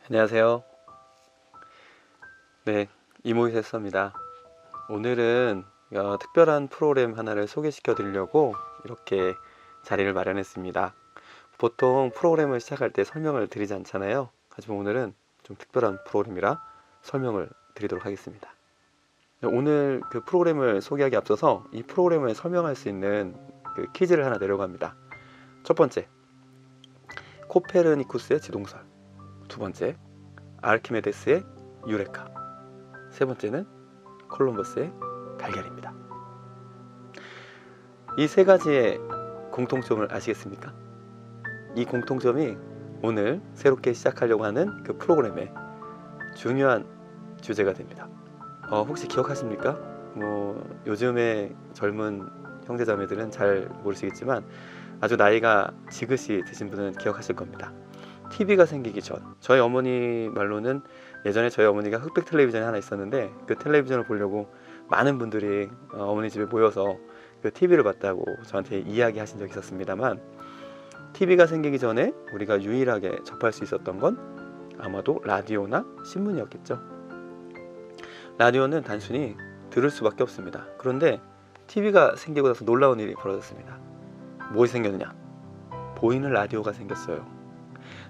안녕하세요. 네, 이모이세스입니다. 오늘은 특별한 프로그램 하나를 소개시켜 드리려고 이렇게 자리를 마련했습니다. 보통 프로그램을 시작할 때 설명을 드리지 않잖아요. 하지만 오늘은 좀 특별한 프로그램이라 설명을 드리도록 하겠습니다. 오늘 그 프로그램을 소개하기 앞서서 이 프로그램을 설명할 수 있는 그 퀴즈를 하나 내려고 합니다. 첫 번째, 코페르니쿠스의 지동설. 두 번째, 아르키메데스의 유레카. 세 번째는 콜럼버스의 달걀입니다. 이 세 가지의 공통점을 아시겠습니까? 이 공통점이 오늘 새롭게 시작하려고 하는 그 프로그램의 중요한 주제가 됩니다. 혹시 기억하십니까? 요즘의 젊은 형제자매들은 잘 모르시겠지만 아주 나이가 지긋이 드신 분은 기억하실 겁니다. TV가 생기기 전, 저희 어머니 말로는 예전에 저희 어머니가 흑백 텔레비전이 하나 있었는데 그 텔레비전을 보려고 많은 분들이 어머니 집에 모여서 그 TV를 봤다고 저한테 이야기하신 적이 있었습니다만, TV가 생기기 전에 우리가 유일하게 접할 수 있었던 건 아마도 라디오나 신문이었겠죠. 라디오는 단순히 들을 수밖에 없습니다. 그런데 TV가 생기고 나서 놀라운 일이 벌어졌습니다. 무엇이 생겼느냐? 보이는 라디오가 생겼어요.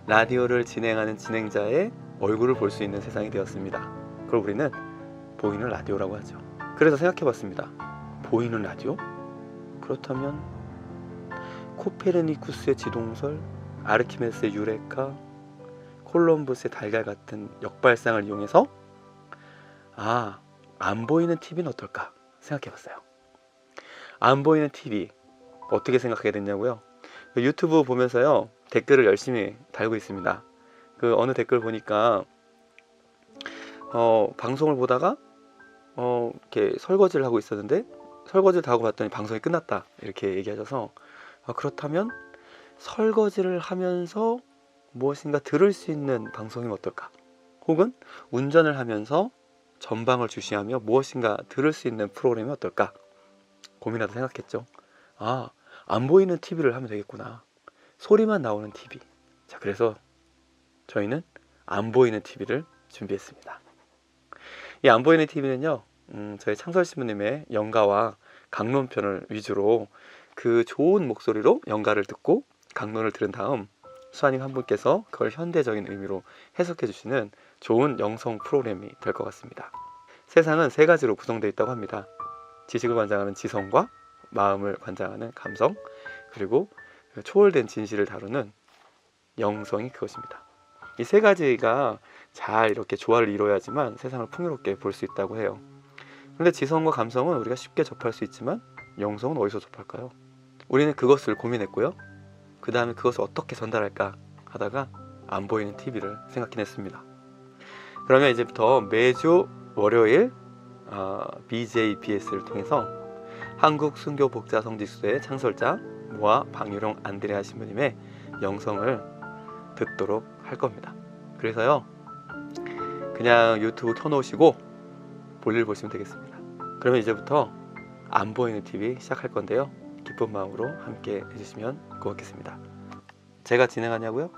라디오를 진행하는 진행자의 얼굴을 볼 수 있는 세상이 되었습니다. 그걸 우리는 보이는 라디오라고 하죠. 그래서 생각해봤습니다. 보이는 라디오? 그렇다면 코페르니쿠스의 지동설, 아르키메데스의 유레카, 콜럼버스의 달걀 같은 역발상을 이용해서 안 보이는 TV는 어떨까 생각해봤어요. 안 보이는 TV 어떻게 생각하게 됐냐고요? 유튜브 보면서요, 댓글을 열심히 달고 있습니다. 그 어느 댓글 보니까 방송을 보다가 이렇게 설거지를 하고 있었는데 설거지를 다 하고 봤더니 방송이 끝났다 이렇게 얘기하셔서 그렇다면 설거지를 하면서 무엇인가 들을 수 있는 방송이면 어떨까? 혹은 운전을 하면서 전방을 주시하며 무엇인가 들을 수 있는 프로그램이 어떨까? 고민하다 생각했죠. 안 보이는 TV를 하면 되겠구나. 소리만 나오는 TV. 자, 그래서 저희는 안 보이는 TV를 준비했습니다. 이 안 보이는 TV는요, 저희 창설신부님의 연가와 강론편을 위주로 그 좋은 목소리로 연가를 듣고 강론을 들은 다음 수아님 한 분께서 그걸 현대적인 의미로 해석해 주시는 좋은 영성 프로그램이 될 것 같습니다. 세상은 세 가지로 구성되어 있다고 합니다. 지식을 관장하는 지성과 마음을 관장하는 감성, 그리고 초월된 진실을 다루는 영성이 그것입니다. 이 세 가지가 잘 이렇게 조화를 이뤄야지만 세상을 풍요롭게 볼 수 있다고 해요. 그런데 지성과 감성은 우리가 쉽게 접할 수 있지만 영성은 어디서 접할까요? 우리는 그것을 고민했고요. 그 다음에 그것을 어떻게 전달할까 하다가 안 보이는 TV를 생각해냈습니다. 그러면 이제부터 매주 월요일 BJBS를 통해서 한국 순교 복자 성지수의 창설자 모아 방유령 안드레아 신부님의 영성을 듣도록 할 겁니다. 그래서요, 그냥 유튜브 켜놓으시고 볼일 보시면 되겠습니다. 그러면 이제부터 안 보이는 TV 시작할 건데요, 기쁜 마음으로 함께 해주시면 고맙겠습니다. 제가 진행하냐고요?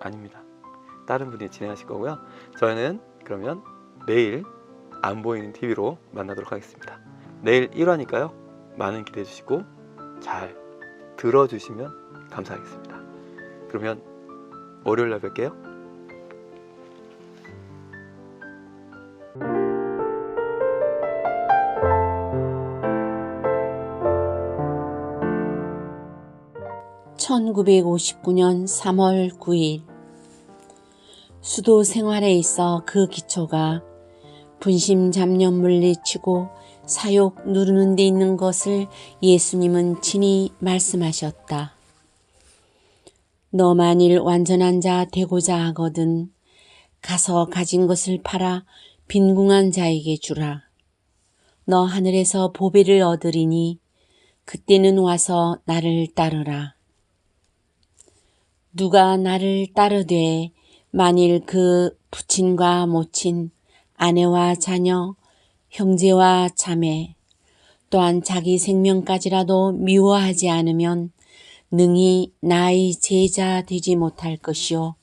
아닙니다. 다른 분이 진행하실 거고요. 저는 그러면 내일 안 보이는 TV로 만나도록 하겠습니다. 내일 1화니까요 많은 기대해 주시고 잘 들어주시면 감사하겠습니다. 그러면 월요일날 뵐게요. (1959년 3월 9일) 수도 생활에 있어 그 기초가 분심 잡념 물리치고 사욕 누르는 데 있는 것을 예수님은 친히 말씀하셨다. 너 만일 완전한 자 되고자 하거든 가서 가진 것을 팔아 빈궁한 자에게 주라. 너 하늘에서 보배를 얻으리니 그때는 와서 나를 따르라. 누가 나를 따르되 만일 그 부친과 모친, 아내와 자녀, 형제와 자매, 또한 자기 생명까지라도 미워하지 않으면 능히 나의 제자 되지 못할 것이요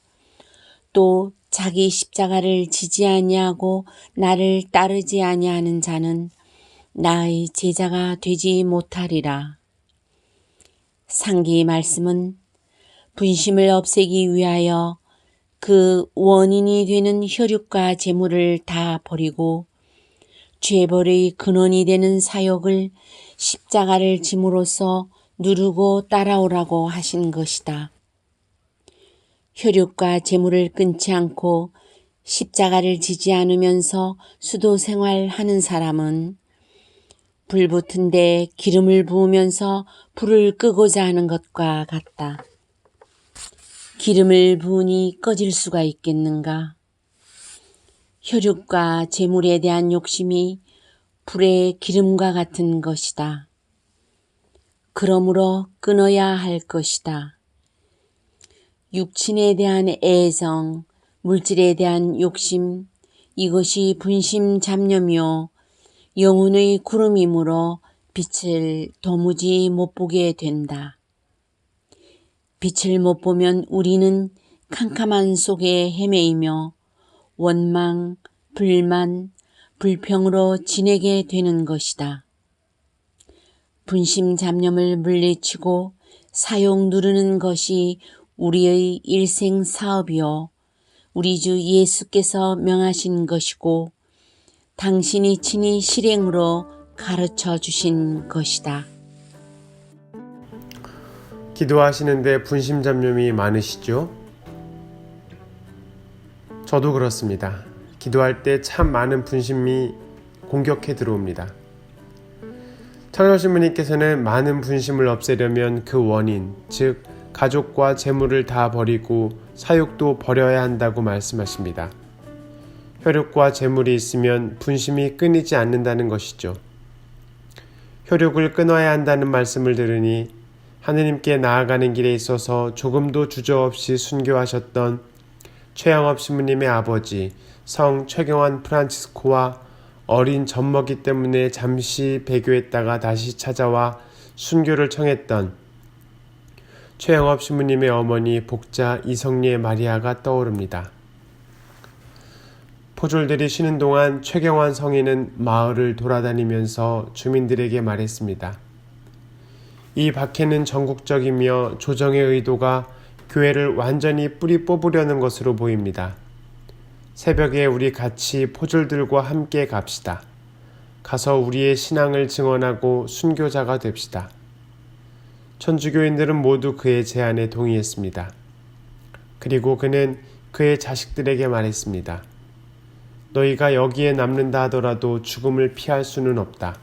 또 자기 십자가를 지지 아니하고 나를 따르지 아니하는 자는 나의 제자가 되지 못하리라. 상기 말씀은 분심을 없애기 위하여 그 원인이 되는 혈육과 재물을 다 버리고 죄벌의 근원이 되는 사욕을 십자가를 짐으로써 누르고 따라오라고 하신 것이다. 혈육과 재물을 끊지 않고 십자가를 지지 않으면서 수도 생활하는 사람은 불 붙은 데 기름을 부으면서 불을 끄고자 하는 것과 같다. 기름을 부으니 꺼질 수가 있겠는가? 혈육과 재물에 대한 욕심이 불의 기름과 같은 것이다. 그러므로 끊어야 할 것이다. 육친에 대한 애정, 물질에 대한 욕심, 이것이 분심 잡념이요 영혼의 구름이므로 빛을 도무지 못 보게 된다. 빛을 못 보면 우리는 캄캄한 속에 헤매이며 원망, 불만, 불평으로 지내게 되는 것이다. 분심 잡념을 물리치고 사욕 누르는 것이 우리의 일생 사업이요 우리 주 예수께서 명하신 것이고 당신이 친히 실행으로 가르쳐 주신 것이다. 기도하시는데 분심잡념이 많으시죠? 저도 그렇습니다. 기도할 때 참 많은 분심이 공격해 들어옵니다. 창설신부님께서는 많은 분심을 없애려면 그 원인, 즉 가족과 재물을 다 버리고 사욕도 버려야 한다고 말씀하십니다. 혈육과 재물이 있으면 분심이 끊이지 않는다는 것이죠. 혈육을 끊어야 한다는 말씀을 들으니 하느님께 나아가는 길에 있어서 조금도 주저없이 순교하셨던 최영업 신부님의 아버지 성 최경환 프란치스코와 어린 젖먹이 때문에 잠시 배교했다가 다시 찾아와 순교를 청했던 최영업 신부님의 어머니 복자 이성리의 마리아가 떠오릅니다. 포졸들이 쉬는 동안 최경환 성인은 마을을 돌아다니면서 주민들에게 말했습니다. 이 박해는 전국적이며 조정의 의도가 교회를 완전히 뿌리 뽑으려는 것으로 보입니다. 새벽에 우리 같이 포졸들과 함께 갑시다. 가서 우리의 신앙을 증언하고 순교자가 됩시다. 천주교인들은 모두 그의 제안에 동의했습니다. 그리고 그는 그의 자식들에게 말했습니다. 너희가 여기에 남는다 하더라도 죽음을 피할 수는 없다.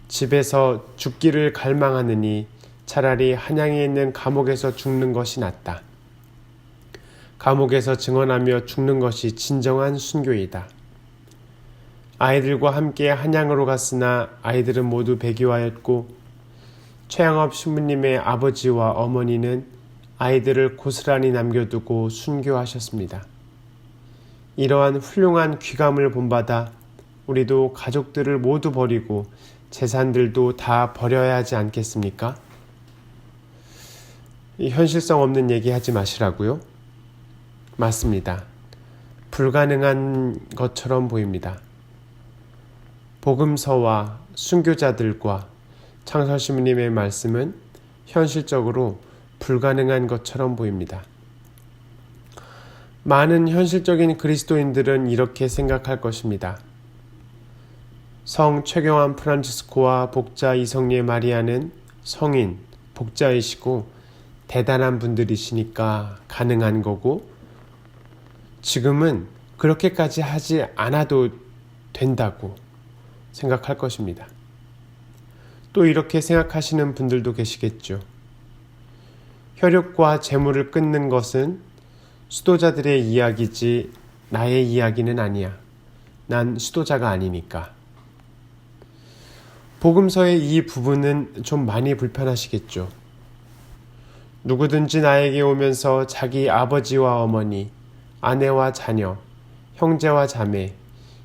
집에서 죽기를 갈망하느니 차라리 한양에 있는 감옥에서 죽는 것이 낫다. 감옥에서 증언하며 죽는 것이 진정한 순교이다. 아이들과 함께 한양으로 갔으나 아이들은 모두 배교하였고 최영업 신부님의 아버지와 어머니는 아이들을 고스란히 남겨두고 순교하셨습니다. 이러한 훌륭한 귀감을 본받아 우리도 가족들을 모두 버리고 재산들도 다 버려야 하지 않겠습니까? 현실성 없는 얘기 하지 마시라고요? 맞습니다. 불가능한 것처럼 보입니다. 복음서와 순교자들과 창설신부님의 말씀은 현실적으로 불가능한 것처럼 보입니다. 많은 현실적인 그리스도인들은 이렇게 생각할 것입니다. 성 최경환 프란치스코와 복자 이성리의 마리아는 성인, 복자이시고 대단한 분들이시니까 가능한 거고 지금은 그렇게까지 하지 않아도 된다고 생각할 것입니다. 또 이렇게 생각하시는 분들도 계시겠죠. 혈육과 재물을 끊는 것은 수도자들의 이야기지 나의 이야기는 아니야. 난 수도자가 아니니까. 복음서의 이 부분은 좀 많이 불편하시겠죠. 누구든지 나에게 오면서 자기 아버지와 어머니, 아내와 자녀, 형제와 자매,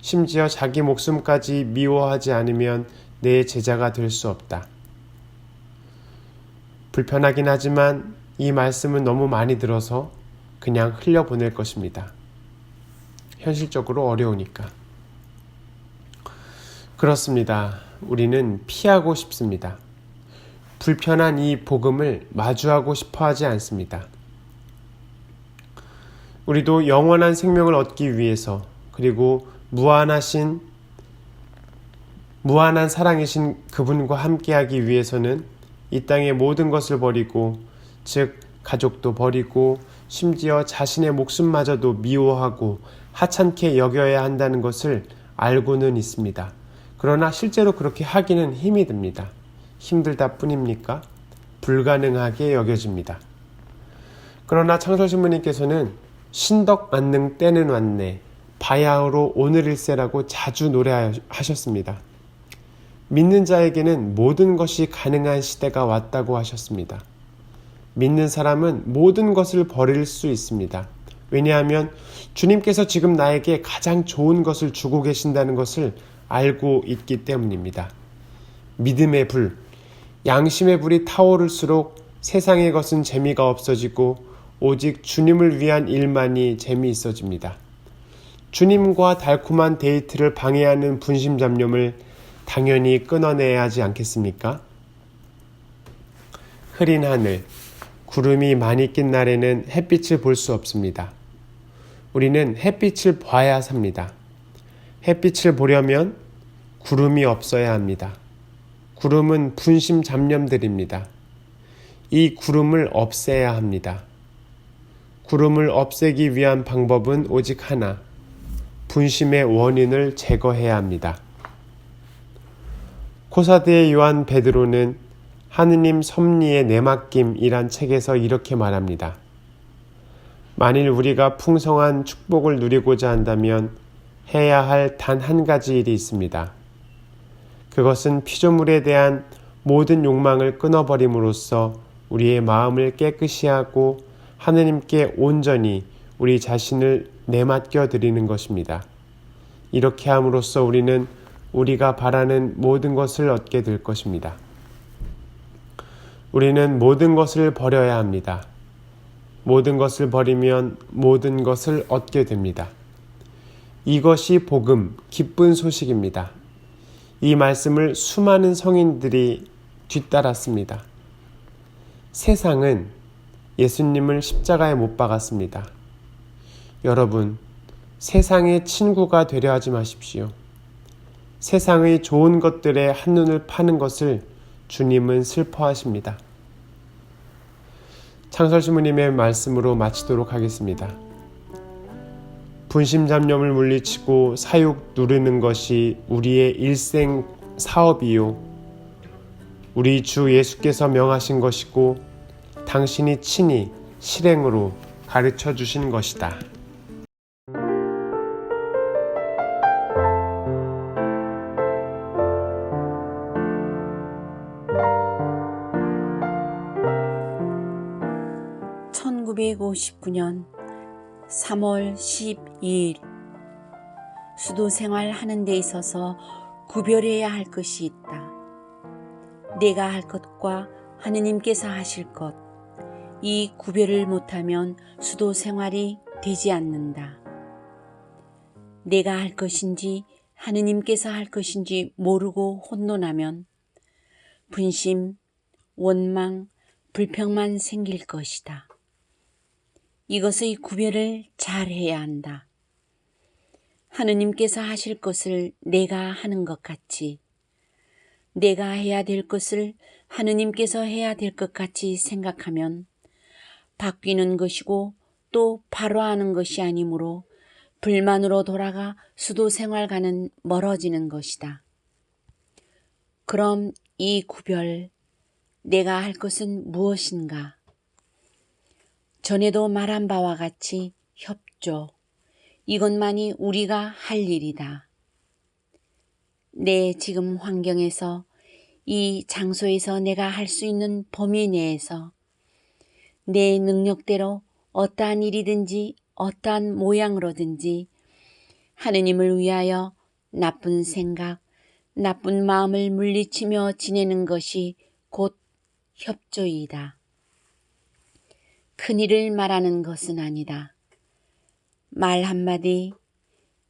심지어 자기 목숨까지 미워하지 않으면 내 제자가 될 수 없다. 불편하긴 하지만 이 말씀은 너무 많이 들어서 그냥 흘려보낼 것입니다. 현실적으로 어려우니까. 그렇습니다. 우리는 피하고 싶습니다. 불편한 이 복음을 마주하고 싶어 하지 않습니다. 우리도 영원한 생명을 얻기 위해서, 그리고 무한한 사랑이신 그분과 함께하기 위해서는 이 땅의 모든 것을 버리고, 즉 가족도 버리고 심지어 자신의 목숨마저도 미워하고 하찮게 여겨야 한다는 것을 알고는 있습니다. 그러나 실제로 그렇게 하기는 힘이 듭니다. 힘들다 뿐입니까? 불가능하게 여겨집니다. 그러나 창설신부님께서는 신덕 안능 때는 왔네, 바야흐로 오늘일세라고 자주 노래하셨습니다. 믿는 자에게는 모든 것이 가능한 시대가 왔다고 하셨습니다. 믿는 사람은 모든 것을 버릴 수 있습니다. 왜냐하면 주님께서 지금 나에게 가장 좋은 것을 주고 계신다는 것을 알고 있기 때문입니다. 믿음의 불, 양심의 불이 타오를수록 세상의 것은 재미가 없어지고 오직 주님을 위한 일만이 재미있어집니다. 주님과 달콤한 데이트를 방해하는 분심잡념을 당연히 끊어내야 하지 않겠습니까? 흐린 하늘, 구름이 많이 낀 날에는 햇빛을 볼 수 없습니다. 우리는 햇빛을 봐야 삽니다. 햇빛을 보려면 구름이 없어야 합니다. 구름은 분심 잡념들입니다. 이 구름을 없애야 합니다. 구름을 없애기 위한 방법은 오직 하나, 분심의 원인을 제거해야 합니다. 코사드의 요한 베드로는 하느님 섭리의 내맡김이란 책에서 이렇게 말합니다. 만일 우리가 풍성한 축복을 누리고자 한다면 해야 할 단 한 가지 일이 있습니다. 그것은 피조물에 대한 모든 욕망을 끊어버림으로써 우리의 마음을 깨끗이 하고 하느님께 온전히 우리 자신을 내맡겨 드리는 것입니다. 이렇게 함으로써 우리는 우리가 바라는 모든 것을 얻게 될 것입니다. 우리는 모든 것을 버려야 합니다. 모든 것을 버리면 모든 것을 얻게 됩니다. 이것이 복음, 기쁜 소식입니다. 이 말씀을 수많은 성인들이 뒤따랐습니다. 세상은 예수님을 십자가에 못 박았습니다. 여러분, 세상의 친구가 되려 하지 마십시오. 세상의 좋은 것들에 한눈을 파는 것을 주님은 슬퍼하십니다. 창설신부님의 말씀으로 마치도록 하겠습니다. 분심잡념을 물리치고 사육 누리는 것이 우리의 일생 사업이요, 우리 주 예수께서 명하신 것이고 당신이 친히 실행으로 가르쳐 주신 것이다. (1959년 3월 12일) 수도 생활하는 데 있어서 구별해야 할 것이 있다. 내가 할 것과 하느님께서 하실 것, 이 구별을 못하면 수도 생활이 되지 않는다. 내가 할 것인지 하느님께서 할 것인지 모르고 혼돈하면 분심, 원망, 불평만 생길 것이다. 이것의 구별을 잘 해야 한다. 하느님께서 하실 것을 내가 하는 것 같이, 내가 해야 될 것을 하느님께서 해야 될 것 같이 생각하면 바뀌는 것이고 또 바로 하는 것이 아니므로 불만으로 돌아가 수도 생활과는 멀어지는 것이다. 그럼 이 구별, 내가 할 것은 무엇인가? 전에도 말한 바와 같이 협조, 이것만이 우리가 할 일이다. 내 지금 환경에서, 이 장소에서 내가 할 수 있는 범위 내에서 내 능력대로 어떠한 일이든지 어떠한 모양으로든지 하느님을 위하여 나쁜 생각, 나쁜 마음을 물리치며 지내는 것이 곧 협조이다. 큰일을 말하는 것은 아니다. 말 한마디,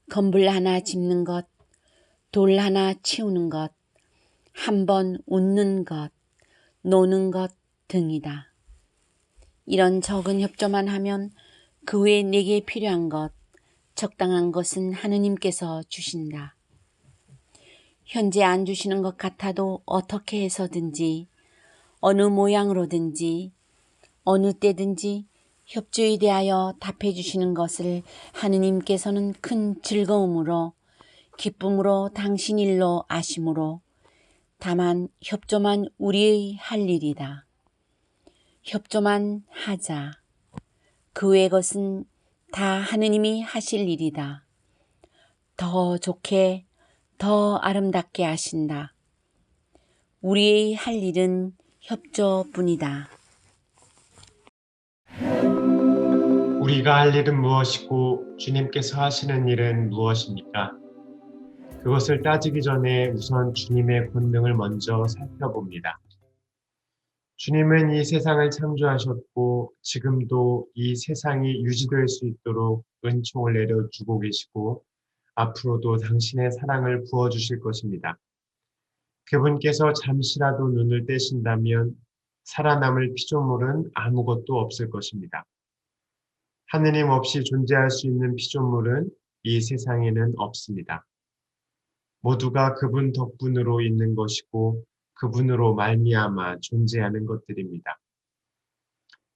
건불 하나 짚는 것, 돌 하나 치우는 것, 한 번 웃는 것, 노는 것 등이다. 이런 적은 협조만 하면 그 외에 내게 필요한 것, 적당한 것은 하느님께서 주신다. 현재 안 주시는 것 같아도 어떻게 해서든지 어느 모양으로든지 어느 때든지 협조에 대하여 답해 주시는 것을 하느님께서는 큰 즐거움으로 기쁨으로 당신 일로 아심으로 다만 협조만 우리의 할 일이다. 협조만 하자. 그 외의 것은 다 하느님이 하실 일이다. 더 좋게 더 아름답게 하신다. 우리의 할 일은 협조뿐이다. 우리가 할 일은 무엇이고 주님께서 하시는 일은 무엇입니까? 그것을 따지기 전에 우선 주님의 권능을 먼저 살펴봅니다. 주님은 이 세상을 창조하셨고 지금도 이 세상이 유지될 수 있도록 은총을 내려주고 계시고 앞으로도 당신의 사랑을 부어주실 것입니다. 그분께서 잠시라도 눈을 떼신다면 살아남을 피조물은 아무것도 없을 것입니다. 하느님 없이 존재할 수 있는 피조물은 이 세상에는 없습니다. 모두가 그분 덕분으로 있는 것이고 그분으로 말미암아 존재하는 것들입니다.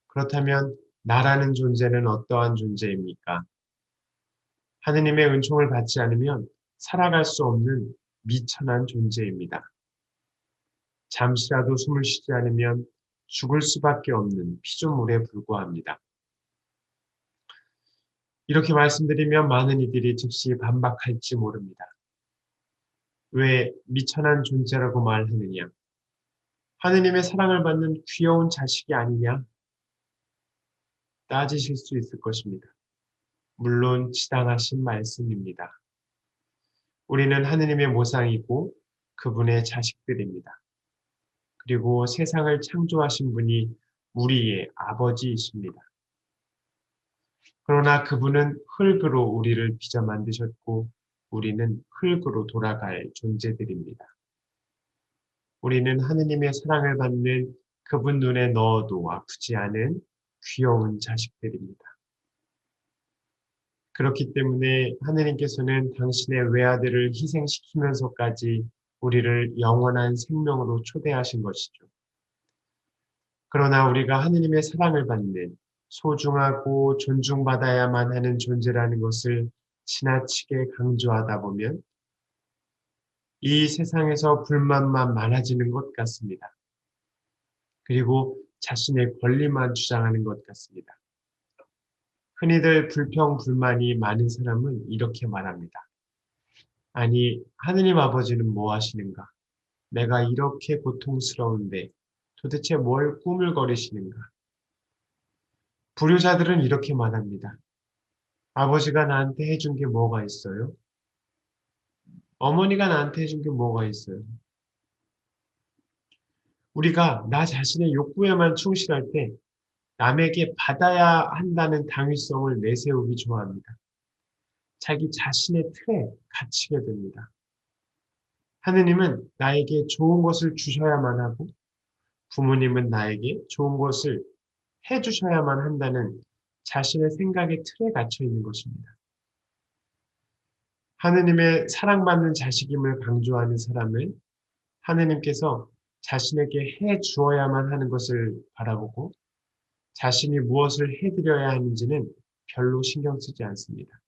그렇다면 나라는 존재는 어떠한 존재입니까? 하느님의 은총을 받지 않으면 살아갈 수 없는 미천한 존재입니다. 잠시라도 숨을 쉬지 않으면 죽을 수밖에 없는 피조물에 불과합니다. 이렇게 말씀드리면 많은 이들이 즉시 반박할지 모릅니다. 왜 미천한 존재라고 말하느냐? 하느님의 사랑을 받는 귀여운 자식이 아니냐? 따지실 수 있을 것입니다. 물론 지당하신 말씀입니다. 우리는 하느님의 모상이고 그분의 자식들입니다. 그리고 세상을 창조하신 분이 우리의 아버지이십니다. 그러나 그분은 흙으로 우리를 빚어 만드셨고 우리는 흙으로 돌아갈 존재들입니다. 우리는 하느님의 사랑을 받는 그분 눈에 넣어도 아프지 않은 귀여운 자식들입니다. 그렇기 때문에 하느님께서는 당신의 외아들을 희생시키면서까지 우리를 영원한 생명으로 초대하신 것이죠. 그러나 우리가 하느님의 사랑을 받는 소중하고 존중받아야만 하는 존재라는 것을 지나치게 강조하다 보면 이 세상에서 불만만 많아지는 것 같습니다. 그리고 자신의 권리만 주장하는 것 같습니다. 흔히들 불평, 불만이 많은 사람은 이렇게 말합니다. 아니, 하느님 아버지는 뭐 하시는가? 내가 이렇게 고통스러운데 도대체 뭘 꾸물거리시는가? 불효자들은 이렇게 말합니다. 아버지가 나한테 해준 게 뭐가 있어요? 어머니가 나한테 해준 게 뭐가 있어요? 우리가 나 자신의 욕구에만 충실할 때 남에게 받아야 한다는 당위성을 내세우기 좋아합니다. 자기 자신의 틀에 갇히게 됩니다. 하느님은 나에게 좋은 것을 주셔야만 하고 부모님은 나에게 좋은 것을 해주셔야만 한다는 자신의 생각의 틀에 갇혀 있는 것입니다. 하느님의 사랑받는 자식임을 강조하는 사람은 하느님께서 자신에게 해 주어야만 하는 것을 바라보고 자신이 무엇을 해드려야 하는지는 별로 신경 쓰지 않습니다.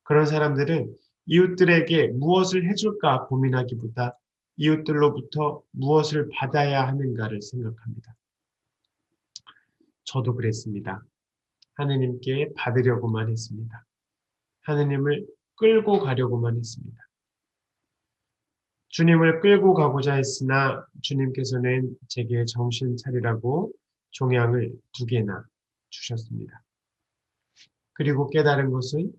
그런 사람들은 이웃들에게 무엇을 해줄까 고민하기보다 이웃들로부터 무엇을 받아야 하는가를 생각합니다. 저도 그랬습니다. 하느님께 받으려고만 했습니다. 하느님을 끌고 가려고만 했습니다. 주님을 끌고 가고자 했으나 주님께서는 제게 정신 차리라고 종양을 2개나 주셨습니다. 그리고 깨달은 것은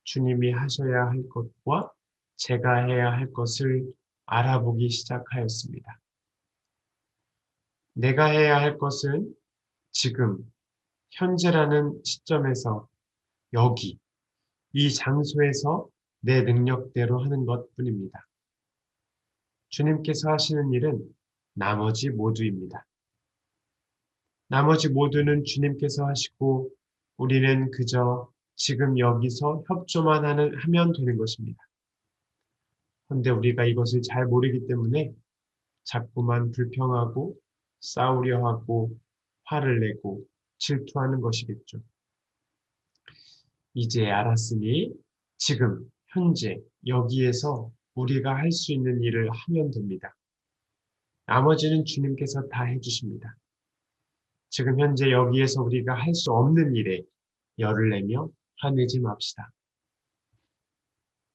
주님이 하셔야 할 것과 제가 해야 할 것을 알아보기 시작하였습니다. 내가 해야 할 것은 지금 현재라는 시점에서 여기 이 장소에서 내 능력대로 하는 것뿐입니다. 주님께서 하시는 일은 나머지 모두입니다. 나머지 모두는 주님께서 하시고 우리는 그저 지금 여기서 협조만 하면 되는 것입니다. 그런데 우리가 이것을 잘 모르기 때문에 자꾸만 불평하고 싸우려 하고 화를 내고 질투하는 것이겠죠. 이제 알았으니 지금 현재 여기에서 우리가 할 수 있는 일을 하면 됩니다. 나머지는 주님께서 다 해주십니다. 지금 현재 여기에서 우리가 할 수 없는 일에 열을 내며 화내지 맙시다.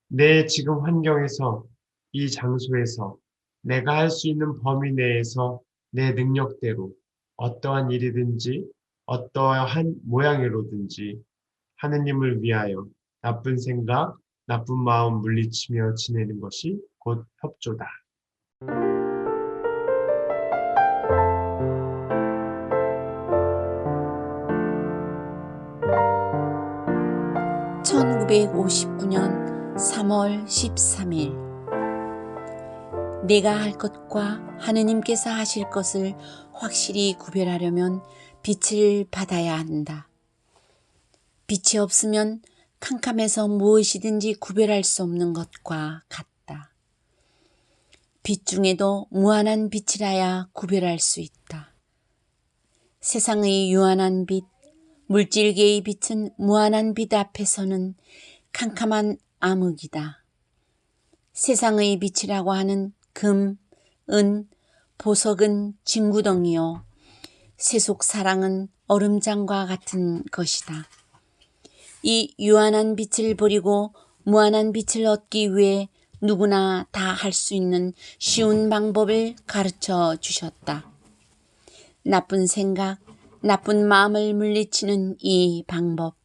내 지금 환경에서 이 장소에서 내가 할 수 있는 범위 내에서 내 능력대로 어떠한 일이든지 어떠한 모양으로든지 하느님을 위하여 나쁜 생각, 나쁜 마음 물리치며 지내는 것이 곧 협조다. (1959년 3월 13일) 내가 할 것과 하느님께서 하실 것을 확실히 구별하려면 빛을 받아야 한다. 빛이 없으면 캄캄해서 무엇이든지 구별할 수 없는 것과 같다. 빛 중에도 무한한 빛이라야 구별할 수 있다. 세상의 유한한 빛, 물질계의 빛은 무한한 빛 앞에서는 캄캄한 암흑이다. 세상의 빛이라고 하는 금, 은, 보석은 진구덩이요. 세속 사랑은 얼음장과 같은 것이다. 이 유한한 빛을 버리고 무한한 빛을 얻기 위해 누구나 다 할 수 있는 쉬운 방법을 가르쳐 주셨다. 나쁜 생각, 나쁜 마음을 물리치는 이 방법.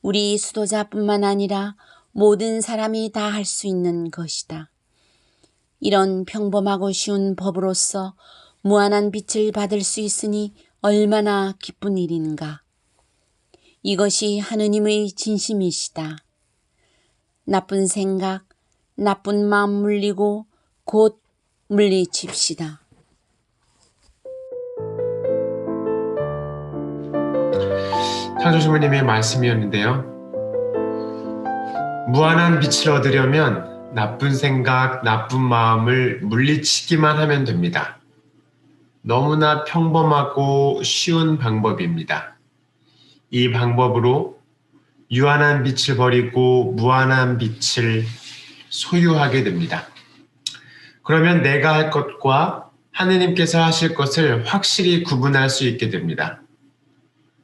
우리 수도자뿐만 아니라 모든 사람이 다 할 수 있는 것이다. 이런 평범하고 쉬운 법으로서 무한한 빛을 받을 수 있으니 얼마나 기쁜 일인가. 이것이 하느님의 진심이시다. 나쁜 생각, 나쁜 마음 물리고 곧 물리칩시다. 창조주님의 말씀이었는데요. 무한한 빛을 얻으려면 나쁜 생각, 나쁜 마음을 물리치기만 하면 됩니다. 너무나 평범하고 쉬운 방법입니다. 이 방법으로 유한한 빛을 버리고 무한한 빛을 소유하게 됩니다. 그러면 내가 할 것과 하느님께서 하실 것을 확실히 구분할 수 있게 됩니다.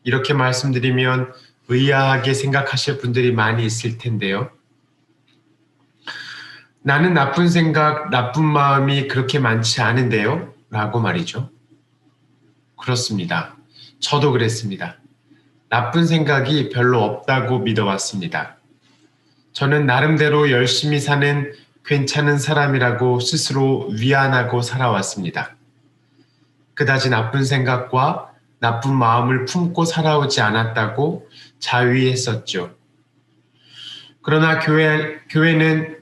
이렇게 말씀드리면 의아하게 생각하실 분들이 많이 있을 텐데요. 나는 나쁜 생각, 나쁜 마음이 그렇게 많지 않은데요? 라고 말이죠. 그렇습니다. 저도 그랬습니다. 나쁜 생각이 별로 없다고 믿어왔습니다. 저는 나름대로 열심히 사는 괜찮은 사람이라고 스스로 위안하고 살아왔습니다. 그다지 나쁜 생각과 나쁜 마음을 품고 살아오지 않았다고 자위했었죠. 그러나 교회는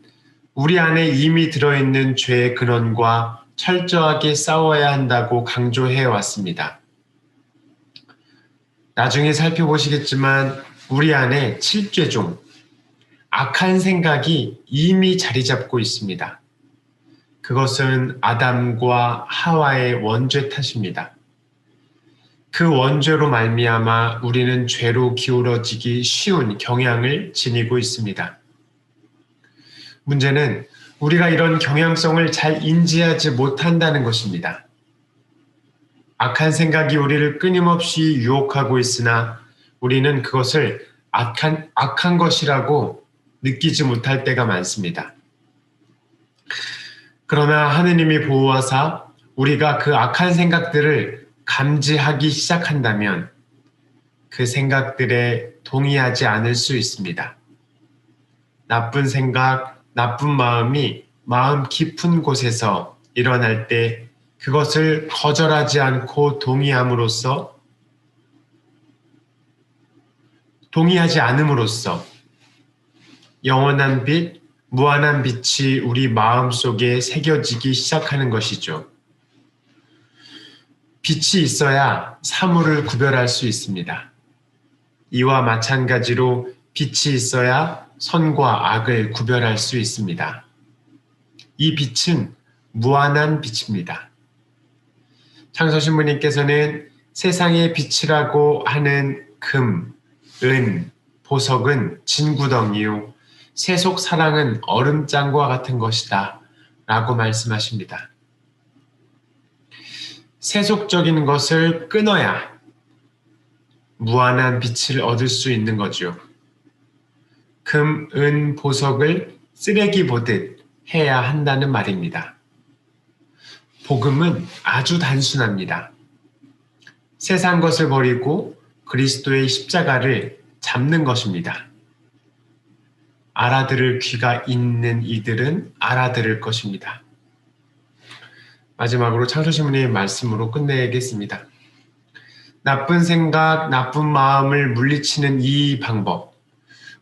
우리 안에 이미 들어있는 죄의 근원과 철저하게 싸워야 한다고 강조해 왔습니다. 나중에 살펴보시겠지만 우리 안에 7죄종, 악한 생각이 이미 자리 잡고 있습니다. 그것은 아담과 하와의 원죄 탓입니다. 그 원죄로 말미암아 우리는 죄로 기울어지기 쉬운 경향을 지니고 있습니다. 문제는 우리가 이런 경향성을 잘 인지하지 못한다는 것입니다. 악한 생각이 우리를 끊임없이 유혹하고 있으나 우리는 그것을 악한 것이라고 느끼지 못할 때가 많습니다. 그러나 하느님이 보호하사 우리가 그 악한 생각들을 감지하기 시작한다면 그 생각들에 동의하지 않을 수 있습니다. 나쁜 생각, 나쁜 마음이 마음 깊은 곳에서 일어날 때 그것을 거절하지 않고 동의하지 않음으로써 영원한 빛, 무한한 빛이 우리 마음속에 새겨지기 시작하는 것이죠. 빛이 있어야 사물을 구별할 수 있습니다. 이와 마찬가지로 빛이 있어야 선과 악을 구별할 수 있습니다. 이 빛은 무한한 빛입니다. 창서신부님께서는 세상의 빛이라고 하는 금, 은, 보석은 진구덩이요, 세속 사랑은 얼음장과 같은 것이다 라고 말씀하십니다. 세속적인 것을 끊어야 무한한 빛을 얻을 수 있는 거죠. 금, 은, 보석을 쓰레기 보듯 해야 한다는 말입니다. 복음은 아주 단순합니다. 세상 것을 버리고 그리스도의 십자가를 잡는 것입니다. 알아들을 귀가 있는 이들은 알아들을 것입니다. 마지막으로 창조신문의 말씀으로 끝내겠습니다. 나쁜 생각, 나쁜 마음을 물리치는 이 방법,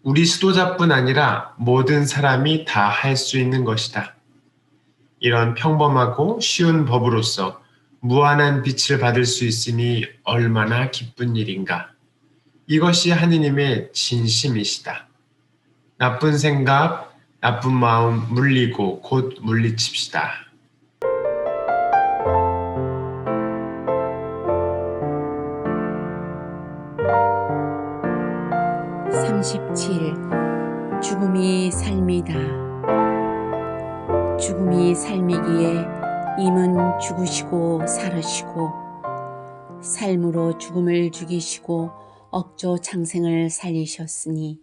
우리 수도자뿐 아니라 모든 사람이 다 할 수 있는 것이다. 이런 평범하고 쉬운 법으로서 무한한 빛을 받을 수 있으니 얼마나 기쁜 일인가. 이것이 하느님의 진심이시다. 나쁜 생각, 나쁜 마음 물리고 곧 물리칩시다. 죽음이 삶이다. 죽음이 삶이기에 임은 죽으시고 살으시고 삶으로 죽음을 죽이시고 억조 창생을 살리셨으니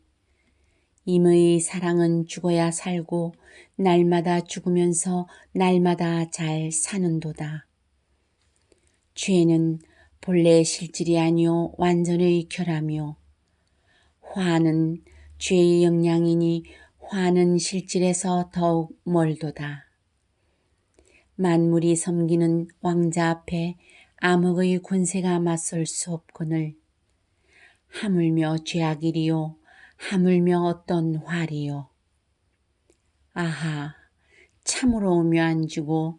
임의 사랑은 죽어야 살고 날마다 죽으면서 날마다 잘 사는도다. 죄는 본래 실질이 아니요 완전의 결함이요 화는 죄의 영향이니 화는 실질에서 더욱 멀도다. 만물이 섬기는 왕자 앞에 암흑의 권세가 맞설 수 없거늘 하물며 죄악이리요 하물며 어떤 활이요. 아하 참으로 묘안지고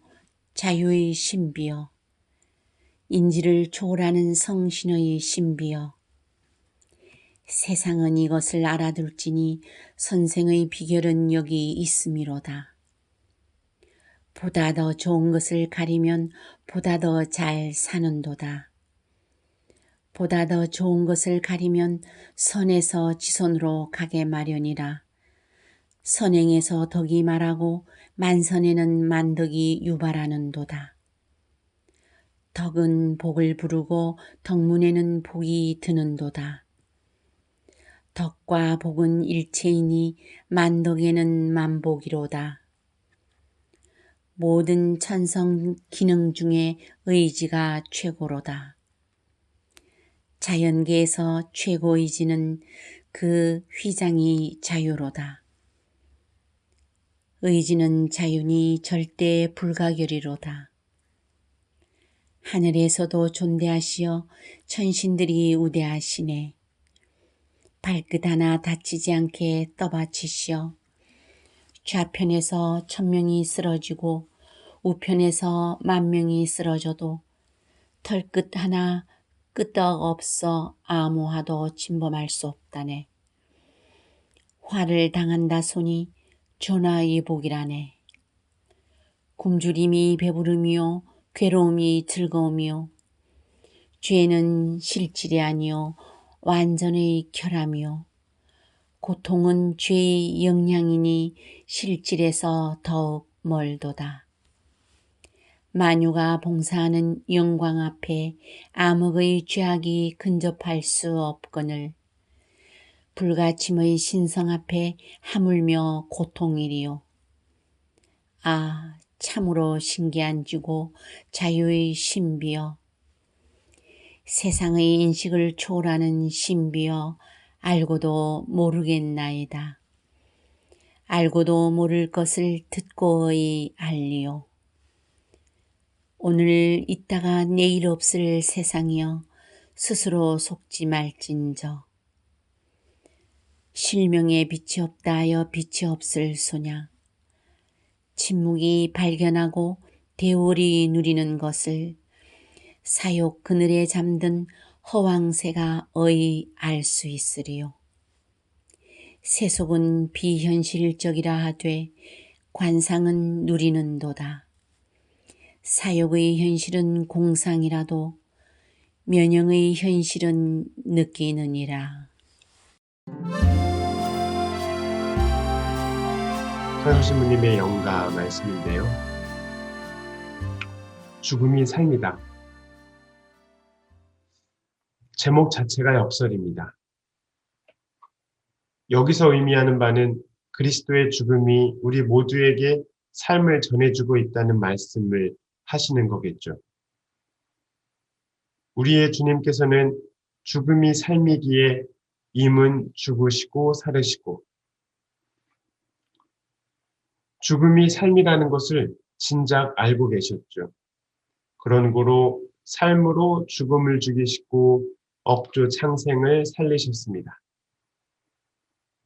자유의 신비여 인지를 초월하는 성신의 신비여 세상은 이것을 알아둘지니 선생의 비결은 여기 있음이로다. 보다 더 좋은 것을 가리면 보다 더 잘 사는도다. 보다 더 좋은 것을 가리면 선에서 지선으로 가게 마련이라. 선행에서 덕이 말하고 만선에는 만덕이 유발하는도다. 덕은 복을 부르고 덕문에는 복이 드는도다. 덕과 복은 일체이니 만덕에는 만복이로다. 모든 천성 기능 중에 의지가 최고로다. 자연계에서 최고 의지는 그 휘장이 자유로다. 의지는 자유니 절대 불가결이로다. 하늘에서도 존대하시어 천신들이 우대하시네. 발끝 하나 다치지 않게 떠받치시어 좌편에서 1000명이 쓰러지고 우편에서 10,000명이 쓰러져도 털끝 하나 끄떡 없어 아무하도 침범할 수 없다네. 화를 당한다 소니 전하의 복이라네. 굶주림이 배부름이요 괴로움이 즐거움이요 죄는 실질이 아니요 완전의 결함이요 고통은 죄의 영향이니 실질에서 더욱 멀도다. 만유가 봉사하는 영광 앞에 암흑의 죄악이 근접할 수 없거늘 불가침의 신성 앞에 하물며 고통이리요. 아 참으로 신기한지고 자유의 신비여 세상의 인식을 초월하는 신비여 알고도 모르겠나이다. 알고도 모를 것을 듣고의 알리요. 오늘 있다가 내일 없을 세상이여 스스로 속지 말진저. 실명에 빛이 없다 하여 빛이 없을 소냐. 침묵이 발견하고 대월이 누리는 것을 사욕 그늘에 잠든 허황새가 어이 알 수 있으리요. 세속은 비현실적이라 하되 관상은 누리는도다. 사욕의 현실은 공상이라도 면영의 현실은 느끼느니라. 서유신부님의 영가 말씀인데요. 죽음이 삶이다. 제목 자체가 역설입니다. 여기서 의미하는 바는 그리스도의 죽음이 우리 모두에게 삶을 전해주고 있다는 말씀을 하시는 거겠죠. 우리의 주님께서는 죽음이 삶이기에 임은 죽으시고 살으시고 죽음이 삶이라는 것을 진작 알고 계셨죠. 그런 고로 삶으로 죽음을 죽이시고 억조 창생을 살리셨습니다.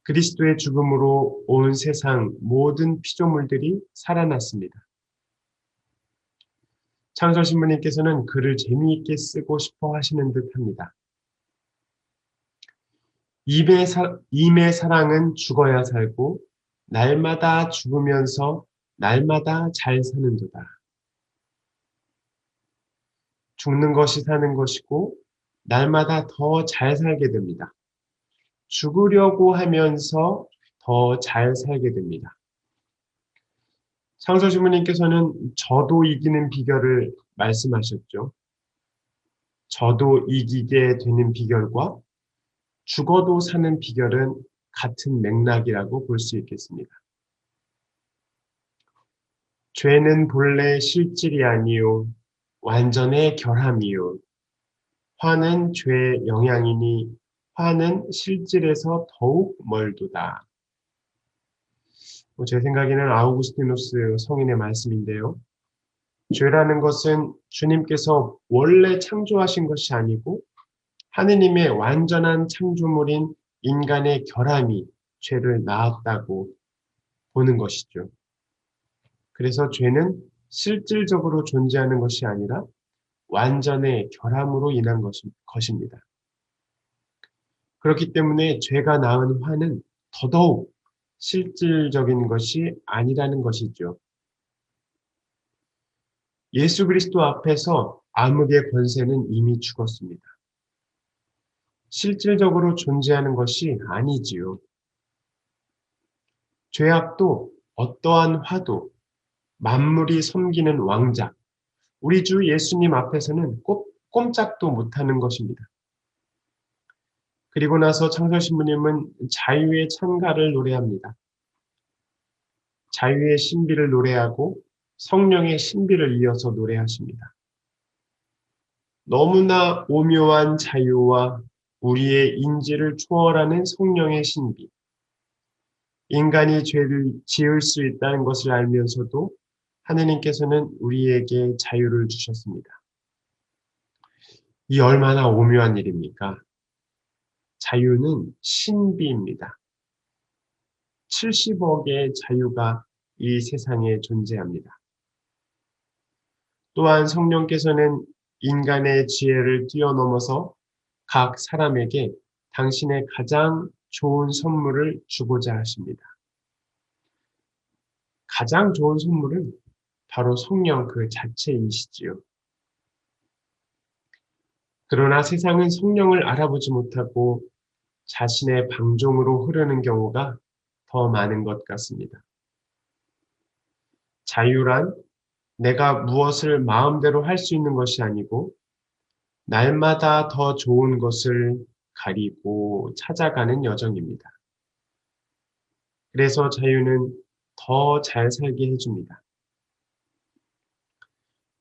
그리스도의 죽음으로 온 세상 모든 피조물들이 살아났습니다. 창설신부님께서는 글을 재미있게 쓰고 싶어 하시는 듯합니다. 임의 사랑은 죽어야 살고 날마다 죽으면서 날마다 잘 사는도다. 죽는 것이 사는 것이고 날마다 더 잘 살게 됩니다. 죽으려고 하면서 더 잘 살게 됩니다. 창설신부님께서는 저도 이기는 비결을 말씀하셨죠. 저도 이기게 되는 비결과 죽어도 사는 비결은 같은 맥락이라고 볼 수 있겠습니다. 죄는 본래 실질이 아니요 완전의 결함이요 화는 죄의 영향이니 화는 실질에서 더욱 멀도다. 제 생각에는 아우구스티누스 성인의 말씀인데요. 죄라는 것은 주님께서 원래 창조하신 것이 아니고 하느님의 완전한 창조물인 인간의 결함이 죄를 낳았다고 보는 것이죠. 그래서 죄는 실질적으로 존재하는 것이 아니라 완전의 결함으로 인한 것입니다. 그렇기 때문에 죄가 낳은 화는 더더욱 실질적인 것이 아니라는 것이죠. 예수 그리스도 앞에서 암흑의 권세는 이미 죽었습니다. 실질적으로 존재하는 것이 아니지요. 죄악도 어떠한 화도 만물이 섬기는 왕자, 우리 주 예수님 앞에서는 꼼짝도 못하는 것입니다. 그리고 나서 창설신부님은 자유의 찬가를 노래합니다. 자유의 신비를 노래하고 성령의 신비를 이어서 노래하십니다. 너무나 오묘한 자유와 우리의 인지를 초월하는 성령의 신비. 인간이 죄를 지을 수 있다는 것을 알면서도 하느님께서는 우리에게 자유를 주셨습니다. 이 얼마나 오묘한 일입니까? 자유는 신비입니다. 70억의 자유가 이 세상에 존재합니다. 또한 성령께서는 인간의 지혜를 뛰어넘어서 각 사람에게 당신의 가장 좋은 선물을 주고자 하십니다. 가장 좋은 선물은 바로 성령 그 자체이시지요. 그러나 세상은 성령을 알아보지 못하고 자신의 방종으로 흐르는 경우가 더 많은 것 같습니다. 자유란 내가 무엇을 마음대로 할 수 있는 것이 아니고 날마다 더 좋은 것을 가리고 찾아가는 여정입니다. 그래서 자유는 더 잘 살게 해줍니다.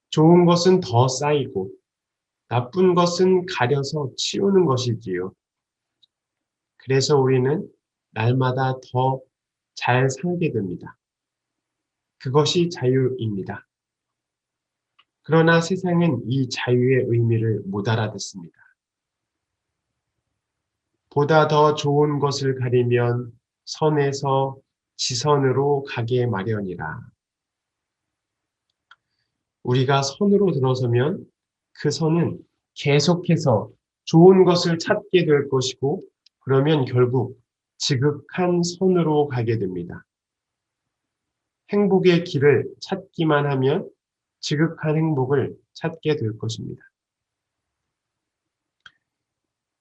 좋은 것은 더 쌓이고 나쁜 것은 가려서 치우는 것이지요. 그래서 우리는 날마다 더 잘 살게 됩니다. 그것이 자유입니다. 그러나 세상은 이 자유의 의미를 못 알아듣습니다. 보다 더 좋은 것을 가리면 선에서 지선으로 가게 마련이라. 우리가 선으로 들어서면 그 선은 계속해서 좋은 것을 찾게 될 것이고, 그러면 결국 지극한 선으로 가게 됩니다. 행복의 길을 찾기만 하면 지극한 행복을 찾게 될 것입니다.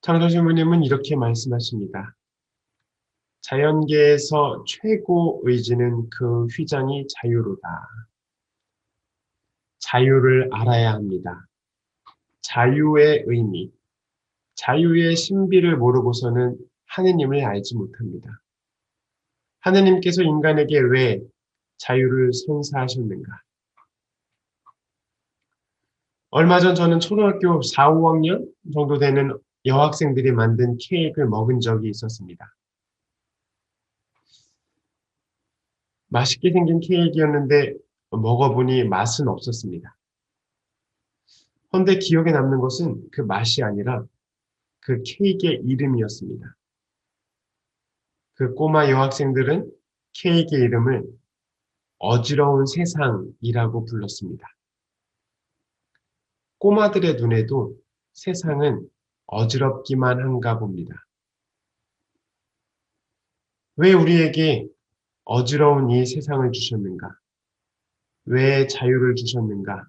창조신부님은 이렇게 말씀하십니다. 자연계에서 최고 의지는 그 휘장이 자유로다. 자유를 알아야 합니다. 자유의 의미, 자유의 신비를 모르고서는 하느님을 알지 못합니다. 하느님께서 인간에게 왜 자유를 선사하셨는가? 얼마 전 저는 초등학교 4, 5학년 정도 되는 여학생들이 만든 케이크를 먹은 적이 있었습니다. 맛있게 생긴 케이크였는데 먹어보니 맛은 없었습니다. 그런데 기억에 남는 것은 그 맛이 아니라 그 케이크의 이름이었습니다. 그 꼬마 여학생들은 케이크의 이름을 어지러운 세상이라고 불렀습니다. 꼬마들의 눈에도 세상은 어지럽기만 한가 봅니다. 왜 우리에게 어지러운 이 세상을 주셨는가? 왜 자유를 주셨는가?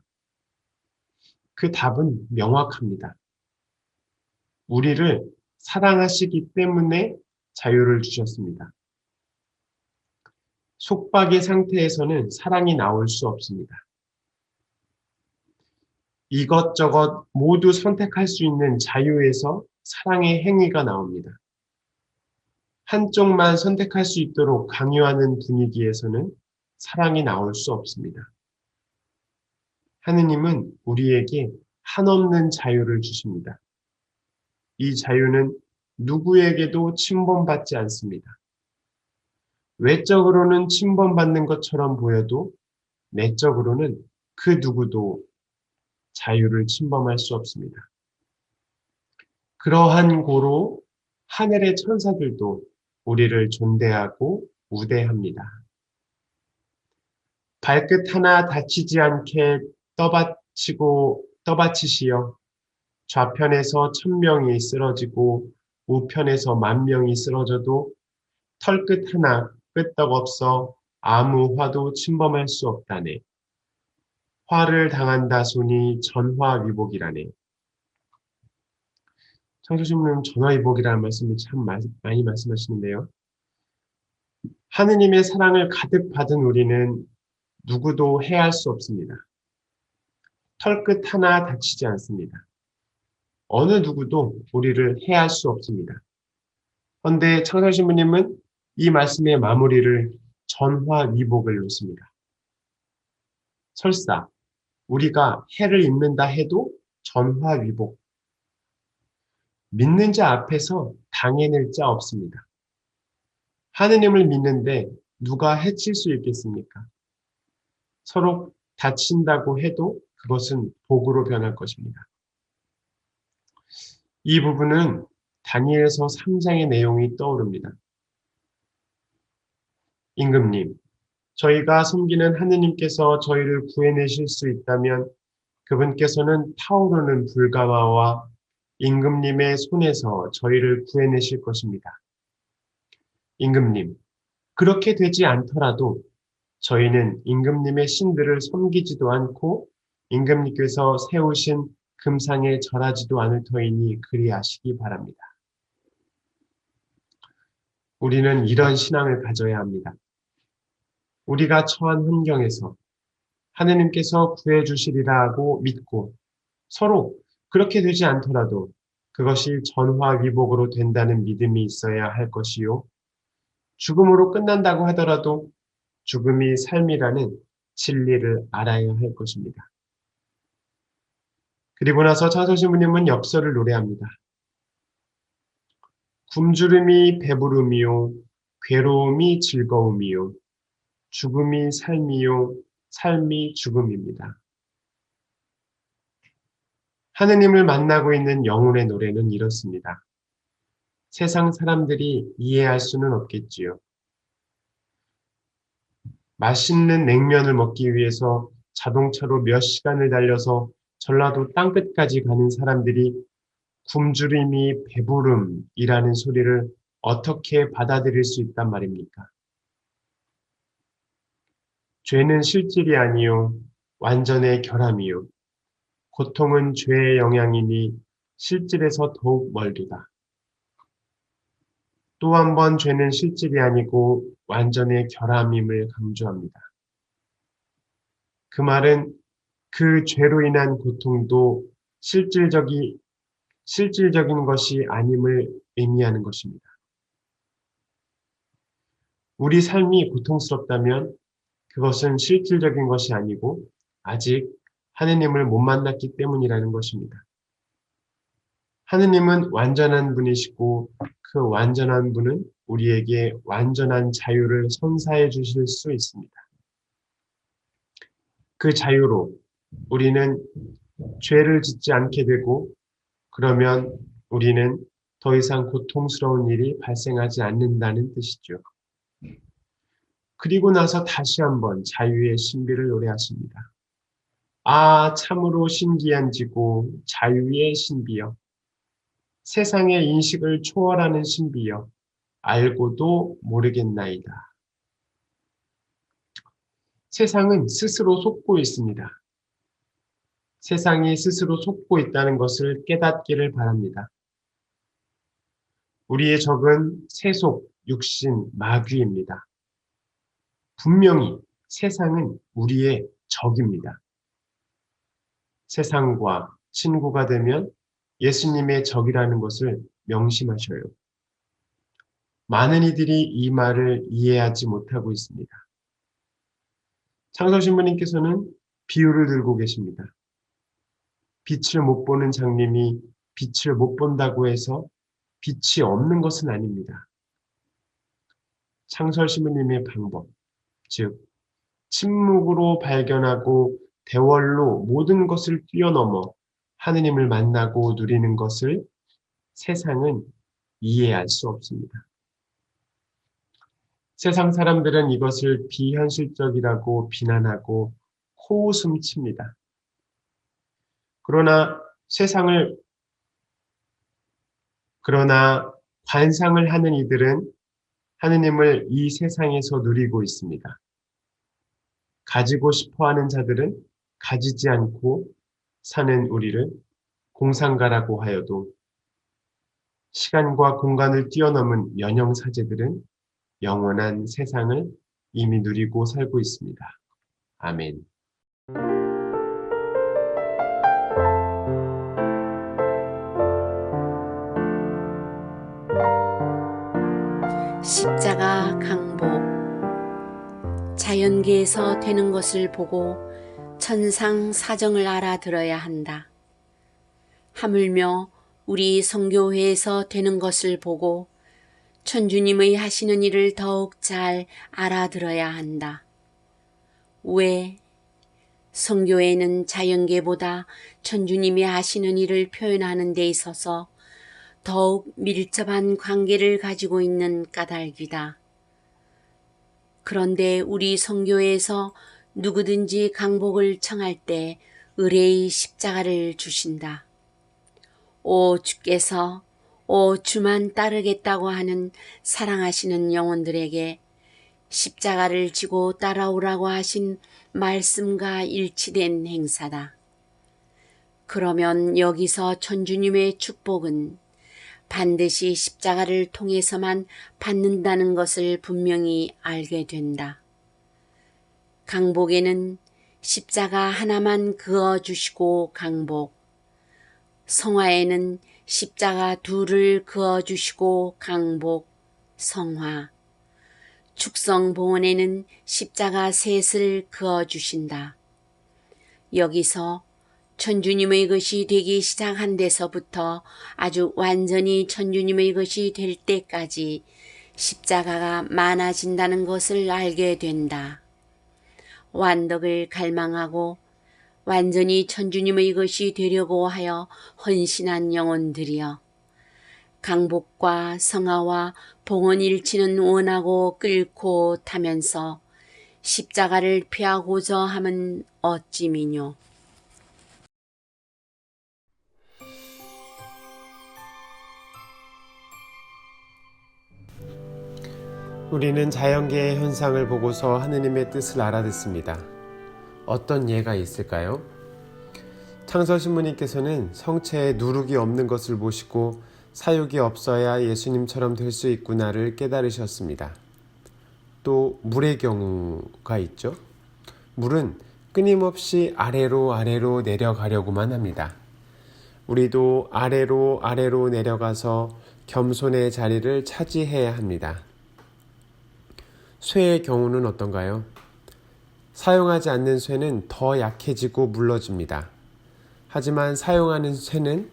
그 답은 명확합니다. 우리를 사랑하시기 때문에 자유를 주셨습니다. 속박의 상태에서는 사랑이 나올 수 없습니다. 이것저것 모두 선택할 수 있는 자유에서 사랑의 행위가 나옵니다. 한쪽만 선택할 수 있도록 강요하는 분위기에서는 사랑이 나올 수 없습니다. 하느님은 우리에게 한없는 자유를 주십니다. 이 자유는 누구에게도 침범받지 않습니다. 외적으로는 침범받는 것처럼 보여도 내적으로는 그 누구도 자유를 침범할 수 없습니다. 그러한 고로 하늘의 천사들도 우리를 존대하고 우대합니다. 발끝 하나 다치지 않게 떠받치시어 좌편에서 1000명이 쓰러지고 우편에서 10,000명이 쓰러져도 털끝 하나 끄떡없어 아무 화도 침범할 수 없다네. 화를 당한다 소니 전화위복이라네. 창조신부님 전화위복이라는 말씀을 참 많이 말씀하시는데요. 하느님의 사랑을 가득 받은 우리는 누구도 해할 수 없습니다. 털끝 하나 다치지 않습니다. 어느 누구도 우리를 해할 수 없습니다. 그런데 창조신부님은 이 말씀의 마무리를 전화위복을 놓습니다. 설사 우리가 해를 입는다 해도 전화위복. 믿는 자 앞에서 당해낼 자 없습니다. 하느님을 믿는데 누가 해칠 수 있겠습니까? 서로 다친다고 해도 그것은 복으로 변할 것입니다. 이 부분은 다니엘서 3장의 내용이 떠오릅니다. 임금님, 저희가 섬기는 하느님께서 저희를 구해내실 수 있다면 그분께서는 타오르는 불가마와 임금님의 손에서 저희를 구해내실 것입니다. 임금님, 그렇게 되지 않더라도 저희는 임금님의 신들을 섬기지도 않고 임금님께서 세우신 금상에 절하지도 않을 터이니 그리하시기 바랍니다. 우리는 이런 신앙을 가져야 합니다. 우리가 처한 환경에서 하느님께서 구해주시리라고 믿고 서로 그렇게 되지 않더라도 그것이 전화위복으로 된다는 믿음이 있어야 할 것이요. 죽음으로 끝난다고 하더라도 죽음이 삶이라는 진리를 알아야 할 것입니다. 그리고 나서 창조신부님은 역설을 노래합니다. 굶주림이 배부름이요, 괴로움이 즐거움이요, 죽음이 삶이요, 삶이 죽음입니다. 하느님을 만나고 있는 영혼의 노래는 이렇습니다. 세상 사람들이 이해할 수는 없겠지요. 맛있는 냉면을 먹기 위해서 자동차로 몇 시간을 달려서 전라도 땅끝까지 가는 사람들이 굶주림이 배부름이라는 소리를 어떻게 받아들일 수 있단 말입니까? 죄는 실질이 아니요 완전의 결함이요 고통은 죄의 영향이니 실질에서 더욱 멀도다. 또 한 번 죄는 실질이 아니고 완전의 결함임을 강조합니다. 그 말은 그 죄로 인한 고통도 실질적인 것이 아님을 의미하는 것입니다. 우리 삶이 고통스럽다면 그것은 실질적인 것이 아니고 아직 하느님을 못 만났기 때문이라는 것입니다. 하느님은 완전한 분이시고 그 완전한 분은 우리에게 완전한 자유를 선사해 주실 수 있습니다. 그 자유로 우리는 죄를 짓지 않게 되고 그러면 우리는 더 이상 고통스러운 일이 발생하지 않는다는 뜻이죠. 그리고 나서 다시 한번 자유의 신비를 노래하십니다. 아, 참으로 신기한 지고 자유의 신비여. 세상의 인식을 초월하는 신비여. 알고도 모르겠나이다. 세상은 스스로 속고 있습니다. 세상이 스스로 속고 있다는 것을 깨닫기를 바랍니다. 우리의 적은 세속, 육신, 마귀입니다. 분명히 세상은 우리의 적입니다. 세상과 친구가 되면 예수님의 적이라는 것을 명심하셔요. 많은 이들이 이 말을 이해하지 못하고 있습니다. 창설신부님께서는 비유를 들고 계십니다. 빛을 못 보는 장님이 빛을 못 본다고 해서 빛이 없는 것은 아닙니다. 창설신부님의 방법, 즉 침묵으로 발견하고 대월로 모든 것을 뛰어넘어 하느님을 만나고 누리는 것을 세상은 이해할 수 없습니다. 세상 사람들은 이것을 비현실적이라고 비난하고 코웃음칩니다. 그러나 관상을 하는 이들은 하느님을 이 세상에서 누리고 있습니다. 가지고 싶어 하는 자들은 가지지 않고 사는 우리를 공상가라고 하여도 시간과 공간을 뛰어넘은 연영사제들은 영원한 세상을 이미 누리고 살고 있습니다. 아멘. 십자가 강복. 자연계에서 되는 것을 보고 천상 사정을 알아들어야 한다. 하물며 우리 성교회에서 되는 것을 보고 천주님의 하시는 일을 더욱 잘 알아들어야 한다. 왜? 성교회는 자연계보다 천주님이 하시는 일을 표현하는 데 있어서 더욱 밀접한 관계를 가지고 있는 까닭이다. 그런데 우리 성교회에서 누구든지 강복을 청할 때 의뢰의 십자가를 주신다. 오 주께서 오 주만 따르겠다고 하는 사랑하시는 영혼들에게 십자가를 지고 따라오라고 하신 말씀과 일치된 행사다. 그러면 여기서 천주님의 축복은 반드시 십자가를 통해서만 받는다는 것을 분명히 알게 된다. 강복에는 십자가 하나만 그어주시고 강복, 성화에는 십자가 둘을 그어주시고 강복, 성화, 축성보원에는 십자가 셋을 그어주신다. 여기서 천주님의 것이 되기 시작한 데서부터 아주 완전히 천주님의 것이 될 때까지 십자가가 많아진다는 것을 알게 된다. 완덕을 갈망하고 완전히 천주님의 것이 되려고 하여 헌신한 영혼들이여, 강복과 성아와 봉헌일치는 원하고 끓고 타면서 십자가를 피하고자 함은 어찌미뇨. 우리는 자연계의 현상을 보고서 하느님의 뜻을 알아듣습니다. 어떤 예가 있을까요? 창설신부님께서는 성체에 누룩이 없는 것을 보시고 사육이 없어야 예수님처럼 될 수 있구나를 깨달으셨습니다. 또 물의 경우가 있죠. 물은 끊임없이 아래로 내려가려고만 합니다. 우리도 아래로 내려가서 겸손의 자리를 차지해야 합니다. 쇠의 경우는 어떤가요? 사용하지 않는 쇠는 더 약해지고 물러집니다. 하지만 사용하는 쇠는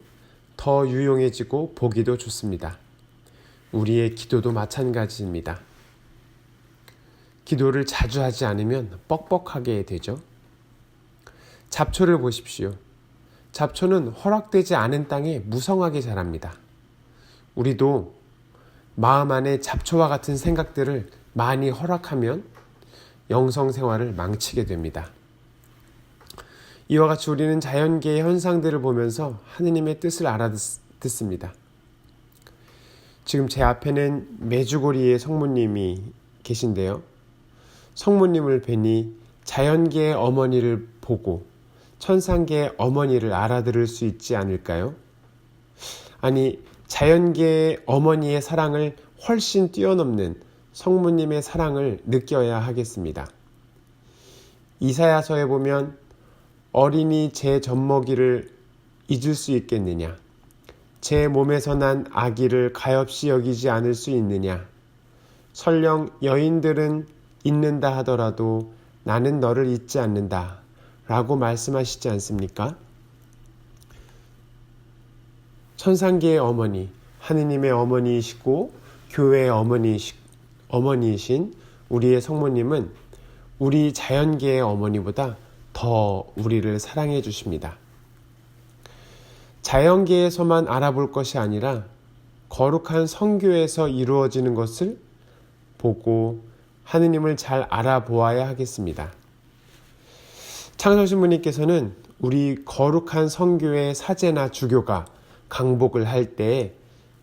더 유용해지고 보기도 좋습니다. 우리의 기도도 마찬가지입니다. 기도를 자주 하지 않으면 뻑뻑하게 되죠. 잡초를 보십시오. 잡초는 허락되지 않은 땅에 무성하게 자랍니다. 우리도 마음 안에 잡초와 같은 생각들을 많이 허락하면 영성생활을 망치게 됩니다. 이와 같이 우리는 자연계의 현상들을 보면서 하느님의 뜻을 알아듣습니다. 지금 제 앞에는 메주고리의 성모님이 계신데요. 성모님을 뵈니 자연계의 어머니를 보고 천상계의 어머니를 알아들을 수 있지 않을까요? 아니, 자연계의 어머니의 사랑을 훨씬 뛰어넘는 성모님의 사랑을 느껴야 하겠습니다. 이사야서에 보면 어린이 제 젖먹이를 잊을 수 있겠느냐? 제 몸에서 난 아기를 가엾이 여기지 않을 수 있느냐? 설령 여인들은 잊는다 하더라도 나는 너를 잊지 않는다 라고 말씀하시지 않습니까? 천상계의 어머니, 하느님의 어머니이시고 교회의 어머니이신 우리의 성모님은 우리 자연계의 어머니보다 더 우리를 사랑해 주십니다. 자연계에서만 알아볼 것이 아니라 거룩한 성교에서 이루어지는 것을 보고 하느님을 잘 알아보아야 하겠습니다. 창설신부님께서는 우리 거룩한 성교의 사제나 주교가 강복을 할 때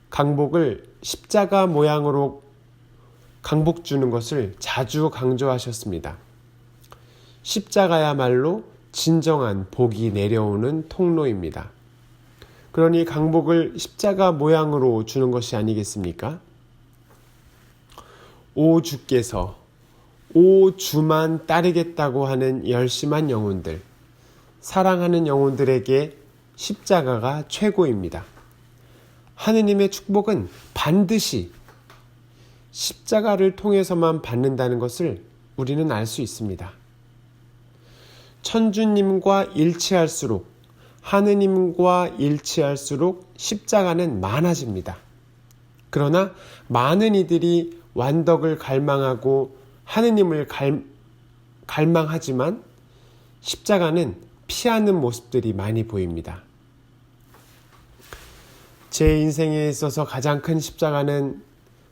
강복을 십자가 모양으로 강복 주는 것을 자주 강조하셨습니다. 십자가야말로 진정한 복이 내려오는 통로입니다. 그러니 강복을 십자가 모양으로 주는 것이 아니겠습니까? 오 주께서 오 주만 따르겠다고 하는 열심한 영혼들, 사랑하는 영혼들에게 십자가가 최고입니다. 하느님의 축복은 반드시 십자가를 통해서만 받는다는 것을 우리는 알 수 있습니다. 천주님과 일치할수록, 하느님과 일치할수록 십자가는 많아집니다. 그러나 많은 이들이 완덕을 갈망하고 하느님을 갈망하지만 십자가는 피하는 모습들이 많이 보입니다. 제 인생에 있어서 가장 큰 십자가는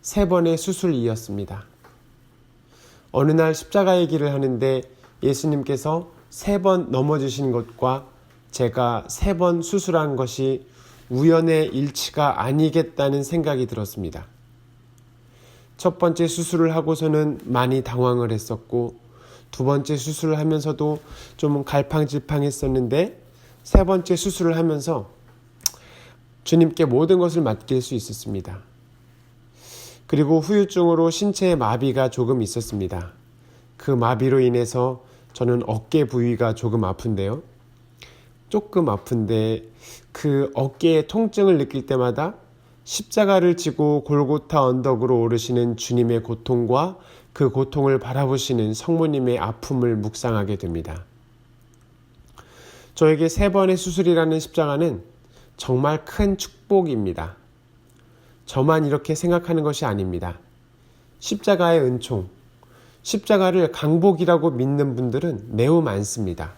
3번의 수술이었습니다. 어느 날 십자가의 길을 하는데 예수님께서 3번 넘어지신 것과 제가 3번 수술한 것이 우연의 일치가 아니겠다는 생각이 들었습니다. 첫 번째 수술을 하고서는 많이 당황을 했었고, 두 번째 수술을 하면서도 좀 갈팡질팡했었는데, 3번째 수술을 하면서 주님께 모든 것을 맡길 수 있었습니다. 그리고 후유증으로 신체에 마비가 조금 있었습니다. 그 마비로 인해서 저는 어깨 부위가 조금 아픈데요. 조금 아픈데 그 어깨의 통증을 느낄 때마다 십자가를 지고 골고타 언덕으로 오르시는 주님의 고통과 그 고통을 바라보시는 성모님의 아픔을 묵상하게 됩니다. 저에게 3번의 수술이라는 십자가는 정말 큰 축복입니다. 저만 이렇게 생각하는 것이 아닙니다. 십자가의 은총, 십자가를 강복이라고 믿는 분들은 매우 많습니다.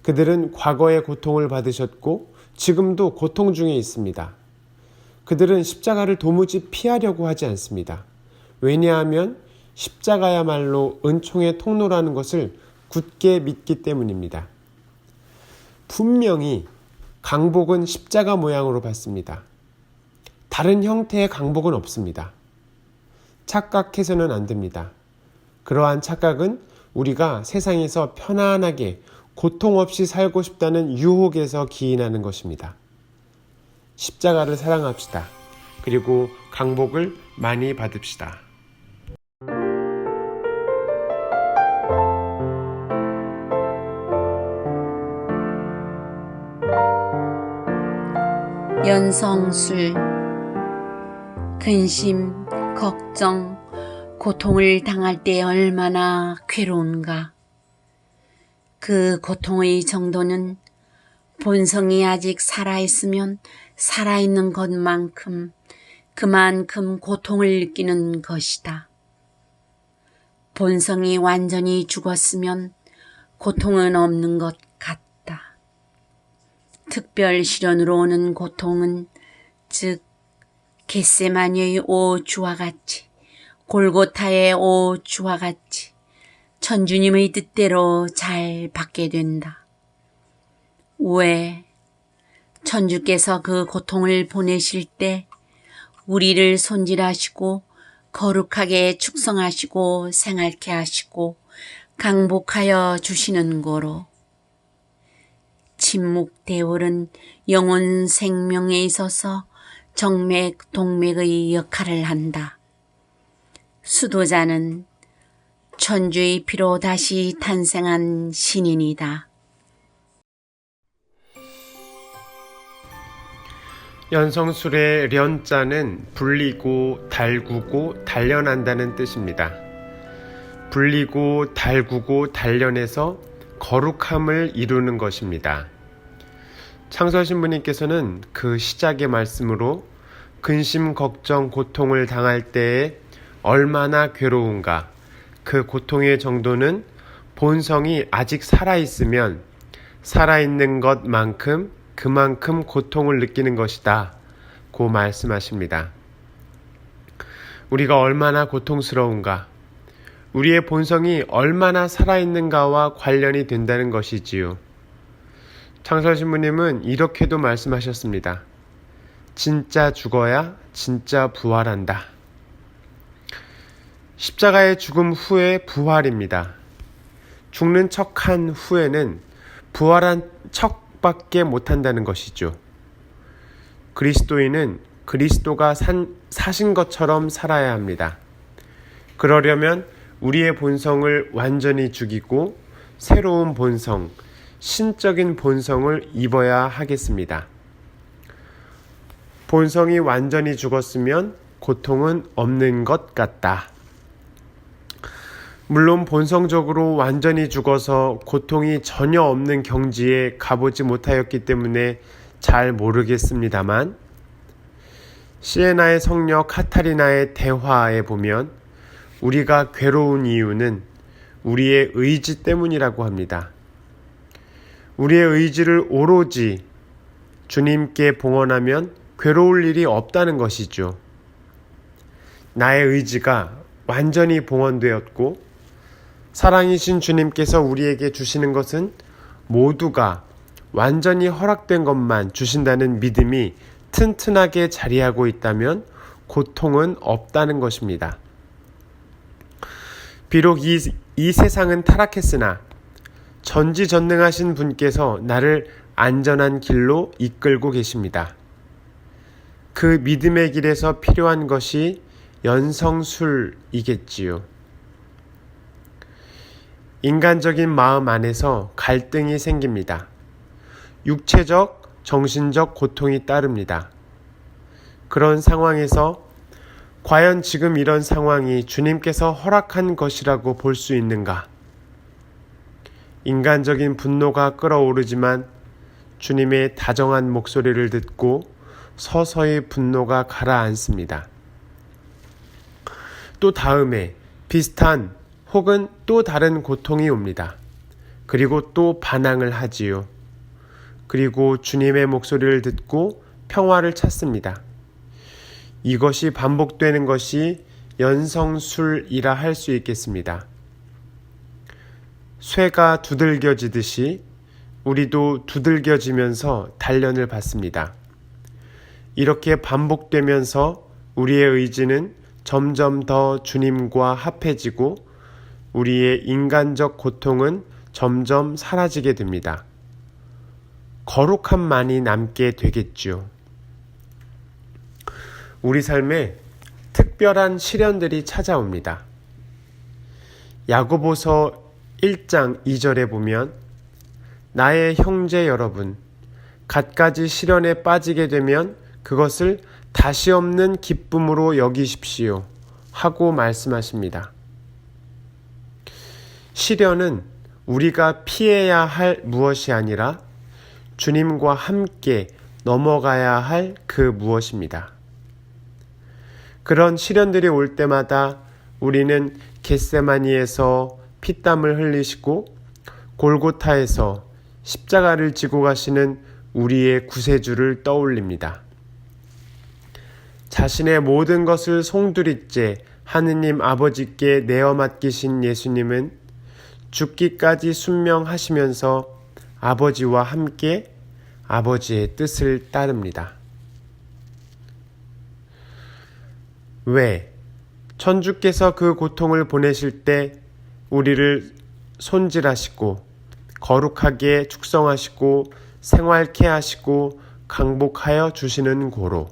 그들은 과거에 고통을 받으셨고 지금도 고통 중에 있습니다. 그들은 십자가를 도무지 피하려고 하지 않습니다. 왜냐하면 십자가야말로 은총의 통로라는 것을 굳게 믿기 때문입니다. 분명히 강복은 십자가 모양으로 받습니다. 다른 형태의 강복은 없습니다. 착각해서는 안 됩니다. 그러한 착각은 우리가 세상에서 편안하게 고통 없이 살고 싶다는 유혹에서 기인하는 것입니다. 십자가를 사랑합시다. 그리고 강복을 많이 받읍시다. 연성술. 근심, 걱정, 고통을 당할 때 얼마나 괴로운가. 그 고통의 정도는 본성이 아직 살아있으면 살아있는 것만큼 그만큼 고통을 느끼는 것이다. 본성이 완전히 죽었으면 고통은 없는 것 같다. 특별 시련으로 오는 고통은 즉 겟세마니의 오주와 같이, 골고타의 오주와 같이 천주님의 뜻대로 잘 받게 된다. 왜? 천주께서 그 고통을 보내실 때 우리를 손질하시고 거룩하게 축성하시고 생활케 하시고 강복하여 주시는 거로. 침묵대월은 영혼 생명에 있어서 정맥, 동맥의 역할을 한다. 수도자는 천주의 피로 다시 탄생한 신인이다. 연성술의 련자는 불리고 달구고 단련한다는 뜻입니다. 불리고 달구고 단련해서 거룩함을 이루는 것입니다. 창설신부님께서는 그 시작의 말씀으로 근심, 걱정, 고통을 당할 때에 얼마나 괴로운가, 그 고통의 정도는 본성이 아직 살아있으면 살아있는 것만큼 그만큼 고통을 느끼는 것이다 고 말씀하십니다. 우리가 얼마나 고통스러운가, 우리의 본성이 얼마나 살아있는가와 관련이 된다는 것이지요. 창설신부님은 이렇게도 말씀하셨습니다. 진짜 죽어야 진짜 부활한다. 십자가의 죽음 후에 부활입니다. 죽는 척한 후에는 부활한 척밖에 못한다는 것이죠. 그리스도인은 그리스도가 사신 것처럼 살아야 합니다. 그러려면 우리의 본성을 완전히 죽이고 새로운 본성, 신적인 본성을 입어야 하겠습니다. 본성이 완전히 죽었으면 고통은 없는 것 같다. 물론 본성적으로 완전히 죽어서 고통이 전혀 없는 경지에 가보지 못하였기 때문에 잘 모르겠습니다만, 시에나의 성녀 카타리나의 대화에 보면 우리가 괴로운 이유는 우리의 의지 때문이라고 합니다. 우리의 의지를 오로지 주님께 봉헌하면 괴로울 일이 없다는 것이죠. 나의 의지가 완전히 봉헌되었고 사랑이신 주님께서 우리에게 주시는 것은 모두가 완전히 허락된 것만 주신다는 믿음이 튼튼하게 자리하고 있다면 고통은 없다는 것입니다. 비록 이 세상은 타락했으나 전지전능하신 분께서 나를 안전한 길로 이끌고 계십니다. 그 믿음의 길에서 필요한 것이 연성술이겠지요. 인간적인 마음 안에서 갈등이 생깁니다. 육체적, 정신적 고통이 따릅니다. 그런 상황에서 과연 지금 이런 상황이 주님께서 허락한 것이라고 볼 수 있는가? 인간적인 분노가 끓어오르지만 주님의 다정한 목소리를 듣고 서서히 분노가 가라앉습니다. 또 다음에 비슷한 혹은 또 다른 고통이 옵니다. 그리고 또 반항을 하지요. 그리고 주님의 목소리를 듣고 평화를 찾습니다. 이것이 반복되는 것이 연성술이라 할 수 있겠습니다. 쇠가 두들겨지듯이 우리도 두들겨지면서 단련을 받습니다. 이렇게 반복되면서 우리의 의지는 점점 더 주님과 합해지고 우리의 인간적 고통은 점점 사라지게 됩니다. 거룩함만이 남게 되겠지요. 우리 삶에 특별한 시련들이 찾아옵니다. 야고보서 1장 2절에 보면 나의 형제 여러분, 갖가지 시련에 빠지게 되면 그것을 다시 없는 기쁨으로 여기십시오 하고 말씀하십니다. 시련은 우리가 피해야 할 무엇이 아니라 주님과 함께 넘어가야 할 그 무엇입니다. 그런 시련들이 올 때마다 우리는 겟세마니에서 피땀을 흘리시고 골고타에서 십자가를 지고 가시는 우리의 구세주를 떠올립니다. 자신의 모든 것을 송두리째 하느님 아버지께 내어 맡기신 예수님은 죽기까지 순명하시면서 아버지와 함께 아버지의 뜻을 따릅니다. 왜? 천주께서 그 고통을 보내실 때 우리를 손질하시고 거룩하게 축성하시고 생활케 하시고 강복하여 주시는 고로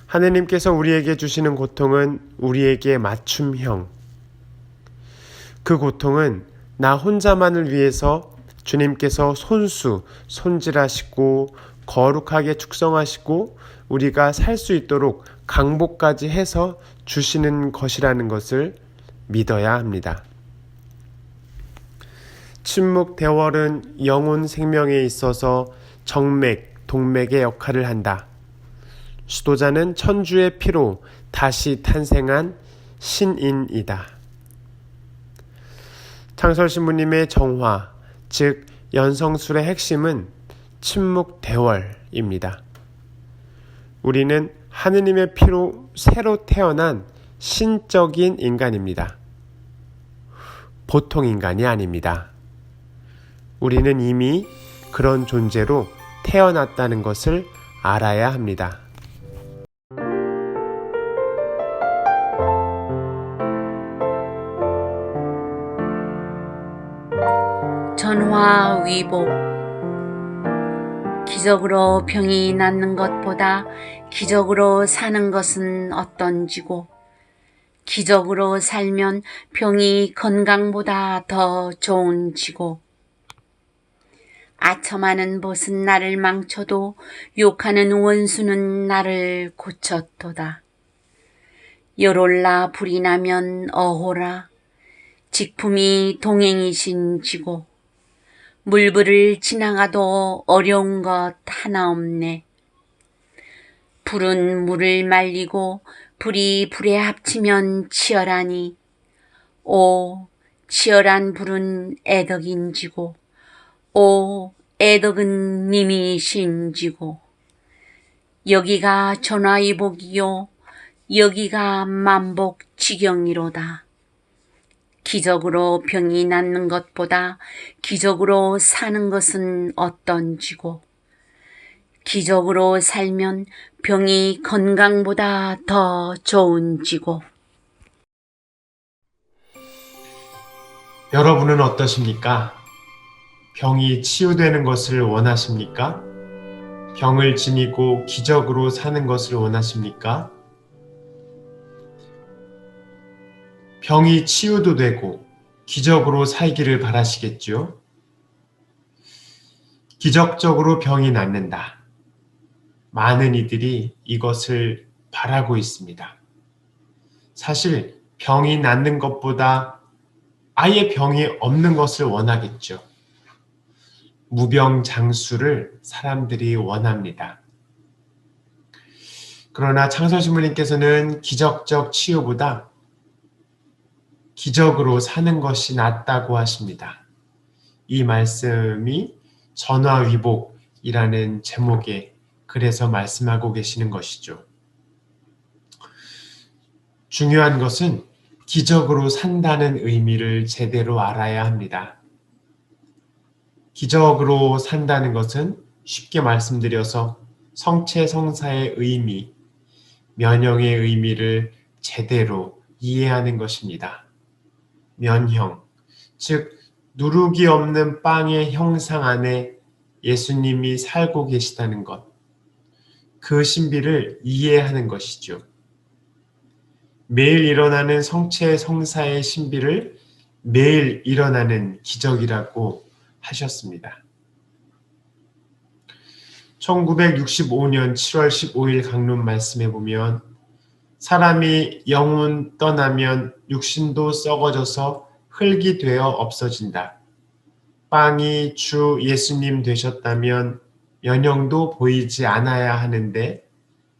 하느님께서 우리에게 주시는 고통은 우리에게 맞춤형. 그 고통은 나 혼자만을 위해서 주님께서 손질하시고 거룩하게 축성하시고 우리가 살 수 있도록 강복까지 해서 주시는 것이라는 것을 믿어야 합니다. 침묵대월은 영혼 생명에 있어서 정맥, 동맥의 역할을 한다. 수도자는 천주의 피로 다시 탄생한 신인이다. 창설신부님의 정화, 즉 연성술의 핵심은 침묵대월입니다. 우리는 하느님의 피로 새로 태어난 신적인 인간입니다. 보통 인간이 아닙니다. 우리는 이미 그런 존재로 태어났다는 것을 알아야 합니다. 전화위복. 기적으로 병이 낫는 것보다 기적으로 사는 것은 어떤지고, 기적으로 살면 병이 건강보다 더 좋은지고, 아첨하는 벗은 나를 망쳐도 욕하는 원수는 나를 고쳤도다. 열올라 불이 나면 어호라. 직품이 동행이신지고, 물불을 지나가도 어려운 것 하나 없네. 불은 물을 말리고 불이 불에 합치면 치열하니, 오 치열한 불은 애덕인지고, 오 애덕은 님이신지고. 여기가 전화위복이요 여기가 만복지경이로다. 기적으로 병이 낫는 것보다 기적으로 사는 것은 어떤지고, 기적으로 살면 병이 건강보다 더 좋은지고. 여러분은 어떠십니까? 병이 치유되는 것을 원하십니까? 병을 지니고 기적으로 사는 것을 원하십니까? 병이 치유도 되고 기적으로 살기를 바라시겠죠? 기적적으로 병이 낫는다. 많은 이들이 이것을 바라고 있습니다. 사실 병이 낫는 것보다 아예 병이 없는 것을 원하겠죠. 무병장수를 사람들이 원합니다. 그러나 창설신부님께서는 기적적 치유보다 기적으로 사는 것이 낫다고 하십니다. 이 말씀이 전화위복이라는 제목의 그래서 말씀하고 계시는 것이죠. 중요한 것은 기적으로 산다는 의미를 제대로 알아야 합니다. 기적으로 산다는 것은 쉽게 말씀드려서 성체 성사의 의미, 면형의 의미를 제대로 이해하는 것입니다. 면형, 즉 누룩이 없는 빵의 형상 안에 예수님이 살고 계시다는 것, 그 신비를 이해하는 것이죠. 매일 일어나는 성체 성사의 신비를 매일 일어나는 기적이라고 하셨습니다. 1965년 7월 15일 강론 말씀에 보면 사람이 영혼 떠나면 육신도 썩어져서 흙이 되어 없어진다. 빵이 주 예수님 되셨다면 면형도 보이지 않아야 하는데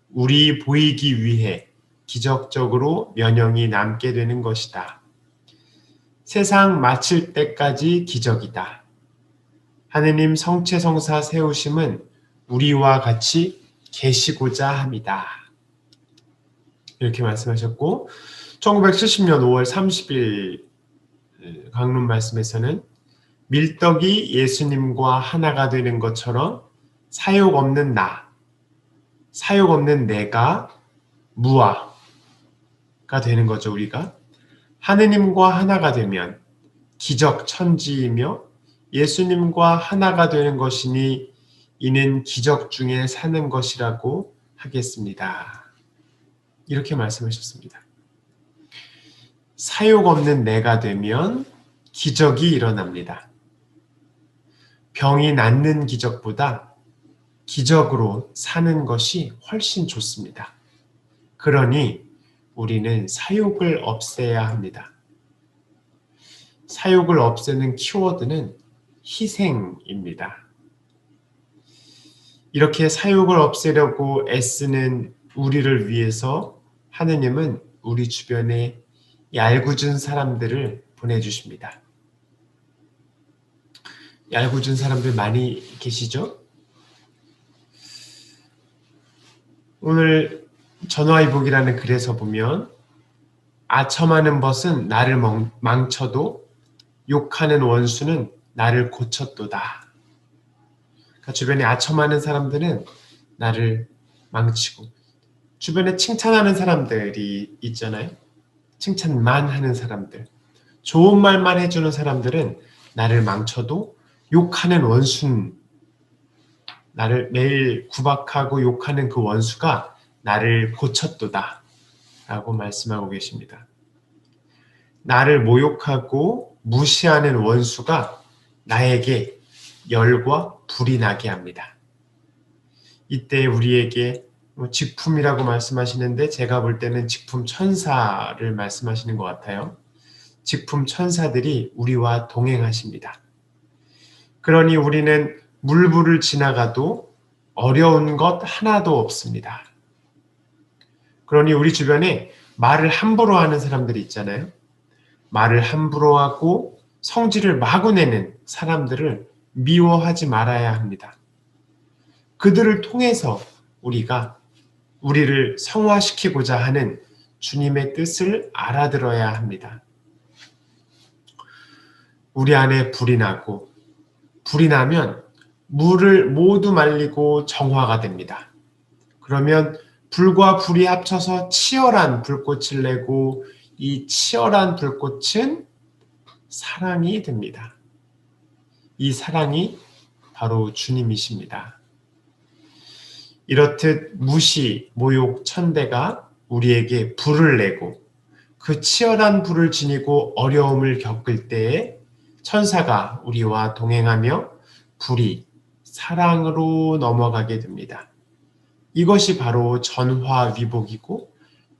우리 보이기 위해 기적적으로 면형이 남게 되는 것이다. 세상 마칠 때까지 기적이다. 하느님 성체성사 세우심은 우리와 같이 계시고자 합니다. 이렇게 말씀하셨고 1970년 5월 30일 강론 말씀에서는 밀떡이 예수님과 하나가 되는 것처럼 사욕 없는 나, 사욕 없는 내가 무아가 되는 거죠. 우리가 하느님과 하나가 되면 기적 천지이며 예수님과 하나가 되는 것이니 이는 기적 중에 사는 것이라고 하겠습니다. 이렇게 말씀하셨습니다. 사욕 없는 내가 되면 기적이 일어납니다. 병이 낫는 기적보다 기적으로 사는 것이 훨씬 좋습니다. 그러니 우리는 사욕을 없애야 합니다. 사욕을 없애는 키워드는 희생입니다. 이렇게 사욕을 없애려고 애쓰는 우리를 위해서 하느님은 우리 주변에 얄궂은 사람들을 보내주십니다. 얄궂은 사람들 많이 계시죠? 오늘 전화위복이라는 글에서 보면 아첨하는 벗은 나를 망쳐도 욕하는 원수는 나를 고쳤도다. 그러니까 주변에 아첨하는 사람들은 나를 망치고 주변에 칭찬하는 사람들이 있잖아요. 칭찬만 하는 사람들. 좋은 말만 해주는 사람들은 나를 망쳐도 욕하는 원수는 나를 매일 구박하고 욕하는 그 원수가 나를 고쳤도다 라고 말씀하고 계십니다. 나를 모욕하고 무시하는 원수가 나에게 열과 불이 나게 합니다. 이때 우리에게 직품이라고 말씀하시는데 제가 볼 때는 직품 천사를 말씀하시는 것 같아요. 직품 천사들이 우리와 동행하십니다. 그러니 우리는 물불을 지나가도 어려운 것 하나도 없습니다. 그러니 우리 주변에 말을 함부로 하는 사람들이 있잖아요. 말을 함부로 하고 성질을 마구 내는 사람들을 미워하지 말아야 합니다. 그들을 통해서 우리를 성화시키고자 하는 주님의 뜻을 알아들어야 합니다. 우리 안에 불이 나고 불이 나면 물을 모두 말리고 정화가 됩니다. 그러면 불과 불이 합쳐서 치열한 불꽃을 내고 이 치열한 불꽃은 사랑이 됩니다. 이 사랑이 바로 주님이십니다. 이렇듯 무시, 모욕, 천대가 우리에게 불을 내고 그 치열한 불을 지니고 어려움을 겪을 때에 천사가 우리와 동행하며 불이 사랑으로 넘어가게 됩니다. 이것이 바로 전화위복이고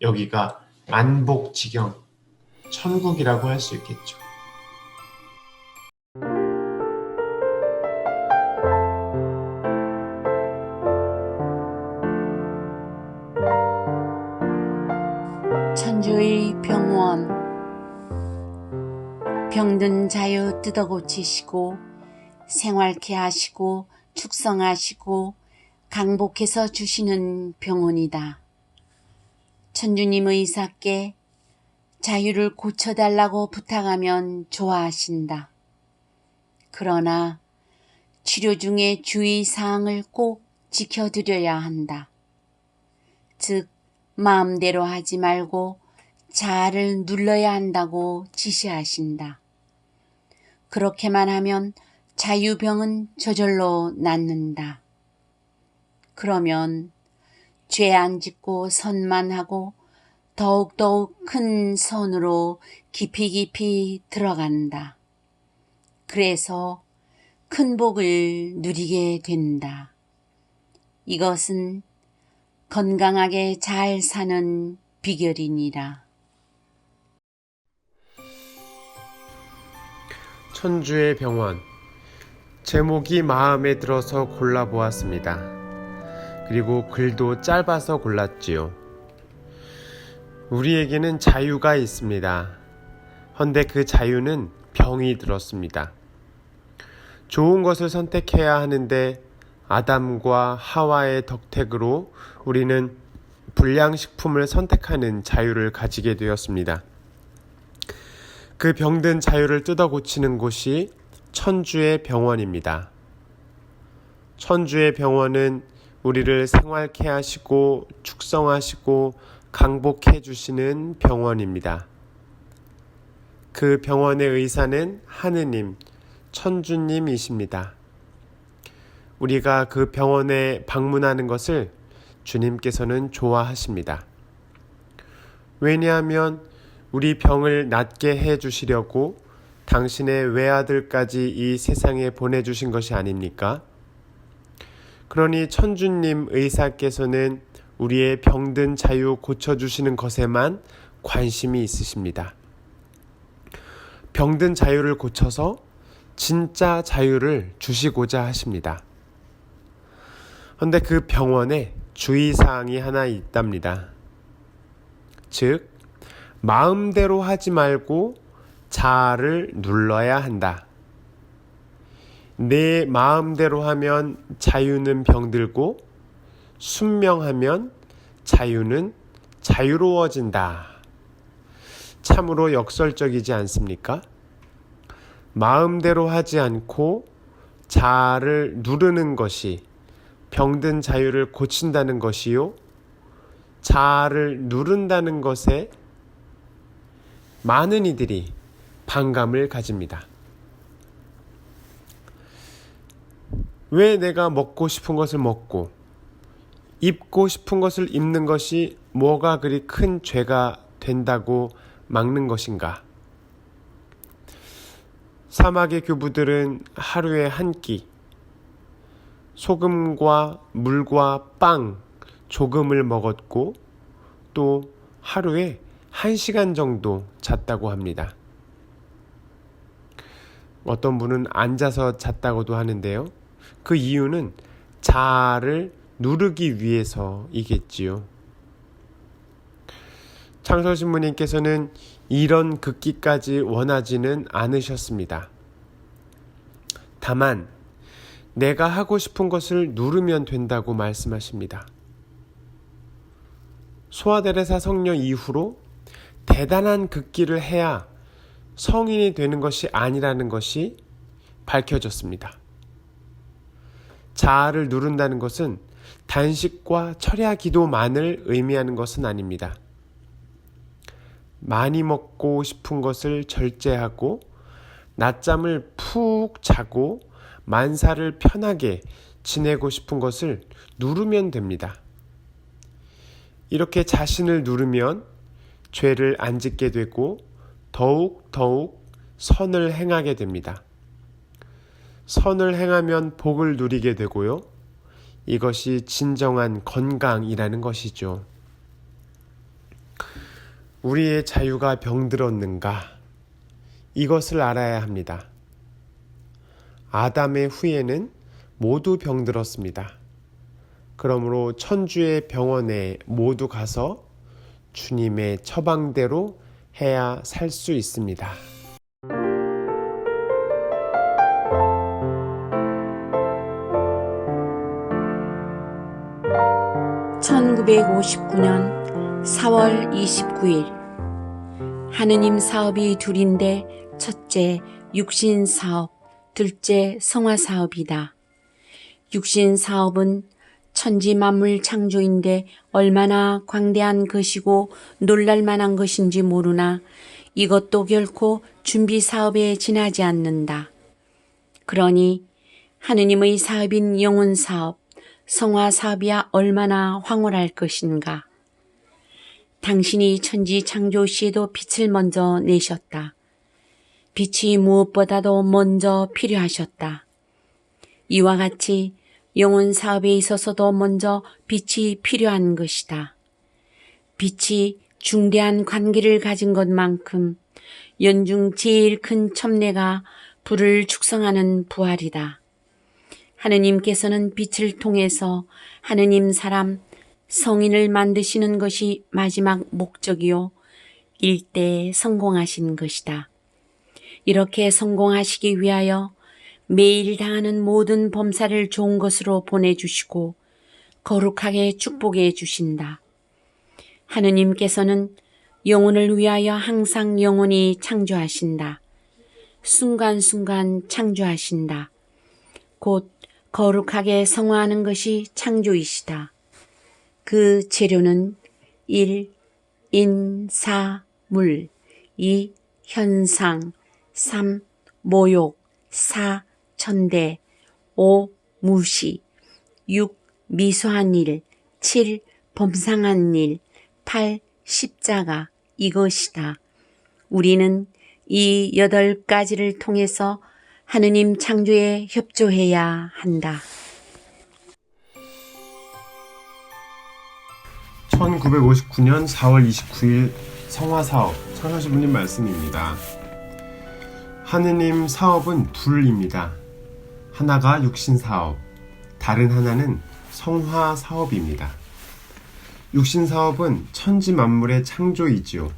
여기가 만복지경, 천국이라고 할 수 있겠죠. 천주의 병원 병든 자유 뜯어 고치시고 생활케 하시고 축성하시고 강복해서 주시는 병원이다. 천주님 의사께 자유를 고쳐달라고 부탁하면 좋아하신다. 그러나 치료 중에 주의사항을 꼭 지켜드려야 한다. 즉, 마음대로 하지 말고 자아를 눌러야 한다고 지시하신다. 그렇게만 하면 자유병은 저절로 낫는다. 그러면 죄 안 짓고 선만 하고 더욱더욱 큰 선으로 깊이 들어간다. 그래서 큰 복을 누리게 된다. 이것은 건강하게 잘 사는 비결이니라. 천주의 병원. 제목이 마음에 들어서 골라보았습니다. 그리고 글도 짧아서 골랐지요. 우리에게는 자유가 있습니다. 헌데 그 자유는 병이 들었습니다. 좋은 것을 선택해야 하는데 아담과 하와의 덕택으로 우리는 불량식품을 선택하는 자유를 가지게 되었습니다. 그 병든 자유를 뜯어 고치는 곳이 천주의 병원입니다. 천주의 병원은 우리를 생활케 하시고 축성하시고 강복해 주시는 병원입니다. 그 병원의 의사는 하느님, 천주님이십니다. 우리가 그 병원에 방문하는 것을 주님께서는 좋아하십니다. 왜냐하면 우리 병을 낫게 해 주시려고 당신의 외아들까지 이 세상에 보내주신 것이 아닙니까? 그러니 천주님 의사께서는 우리의 병든 자유 고쳐주시는 것에만 관심이 있으십니다. 병든 자유를 고쳐서 진짜 자유를 주시고자 하십니다. 그런데 그 병원에 주의사항이 하나 있답니다. 즉, 마음대로 하지 말고 자아를 눌러야 한다. 내 마음대로 하면 자유는 병들고 순명하면 자유는 자유로워진다. 참으로 역설적이지 않습니까? 마음대로 하지 않고 자아를 누르는 것이 병든 자유를 고친다는 것이요, 자아를 누른다는 것에 많은 이들이 반감을 가집니다. 왜 내가 먹고 싶은 것을 먹고 입고 싶은 것을 입는 것이 뭐가 그리 큰 죄가 된다고 막는 것인가? 사막의 교부들은 하루에 한 끼, 소금과 물과 빵 조금을 먹었고 또 하루에 1시간 정도 잤다고 합니다. 어떤 분은 앉아서 잤다고도 하는데요. 그 이유는 자아를 누르기 위해서이겠지요. 창설신부님께서는 이런 극기까지 원하지는 않으셨습니다. 다만 내가 하고 싶은 것을 누르면 된다고 말씀하십니다. 소아데레사 성녀 이후로 대단한 극기를 해야 성인이 되는 것이 아니라는 것이 밝혀졌습니다. 자아를 누른다는 것은 단식과 철야 기도만을 의미하는 것은 아닙니다. 많이 먹고 싶은 것을 절제하고 낮잠을 푹 자고 만사를 편하게 지내고 싶은 것을 누르면 됩니다. 이렇게 자신을 누르면 죄를 안 짓게 되고 더욱 선을 행하게 됩니다. 선을 행하면 복을 누리게 되고요. 이것이 진정한 건강이라는 것이죠. 우리의 자유가 병들었는가? 이것을 알아야 합니다. 아담의 후예는 모두 병들었습니다. 그러므로 천주의 병원에 모두 가서 주님의 처방대로 해야 살 수 있습니다. 1959년 4월 29일 하느님 사업이 둘인데 첫째 육신 사업, 둘째 성화 사업이다. 육신 사업은 천지 만물 창조인데 얼마나 광대한 것이고 놀랄만한 것인지 모르나 이것도 결코 준비 사업에 지나지 않는다. 그러니 하느님의 사업인 영혼 사업, 성화 사업이야 얼마나 황홀할 것인가. 당신이 천지 창조 시에도 빛을 먼저 내셨다. 빛이 무엇보다도 먼저 필요하셨다. 이와 같이 영혼 사업에 있어서도 먼저 빛이 필요한 것이다. 빛이 중대한 관계를 가진 것만큼 연중 제일 큰 첨례가 불을 축성하는 부활이다. 하느님께서는 빛을 통해서 하느님 사람 성인을 만드시는 것이 마지막 목적이요 일대 성공하신 것이다. 이렇게 성공하시기 위하여 매일 당하는 모든 범사를 좋은 것으로 보내주시고 거룩하게 축복해 주신다. 하느님께서는 영혼을 위하여 항상 영원히 창조하신다. 순간순간 창조하신다. 곧 거룩하게 성화하는 것이 창조이시다. 그 재료는 1. 인사, 물 2. 현상 3. 모욕 4. 천대 5. 무시 6. 미소한 일 7. 범상한 일 8. 십자가 이것이다. 우리는 이 8가지를 통해서 하느님 창조에 협조해야 한다. 1959년 4월 29일 성화사업 창사주부님 말씀입니다. 하느님 사업은 둘입니다. 하나가 육신사업, 다른 하나는 성화사업입니다. 육신사업은 천지 만물의 창조이지요.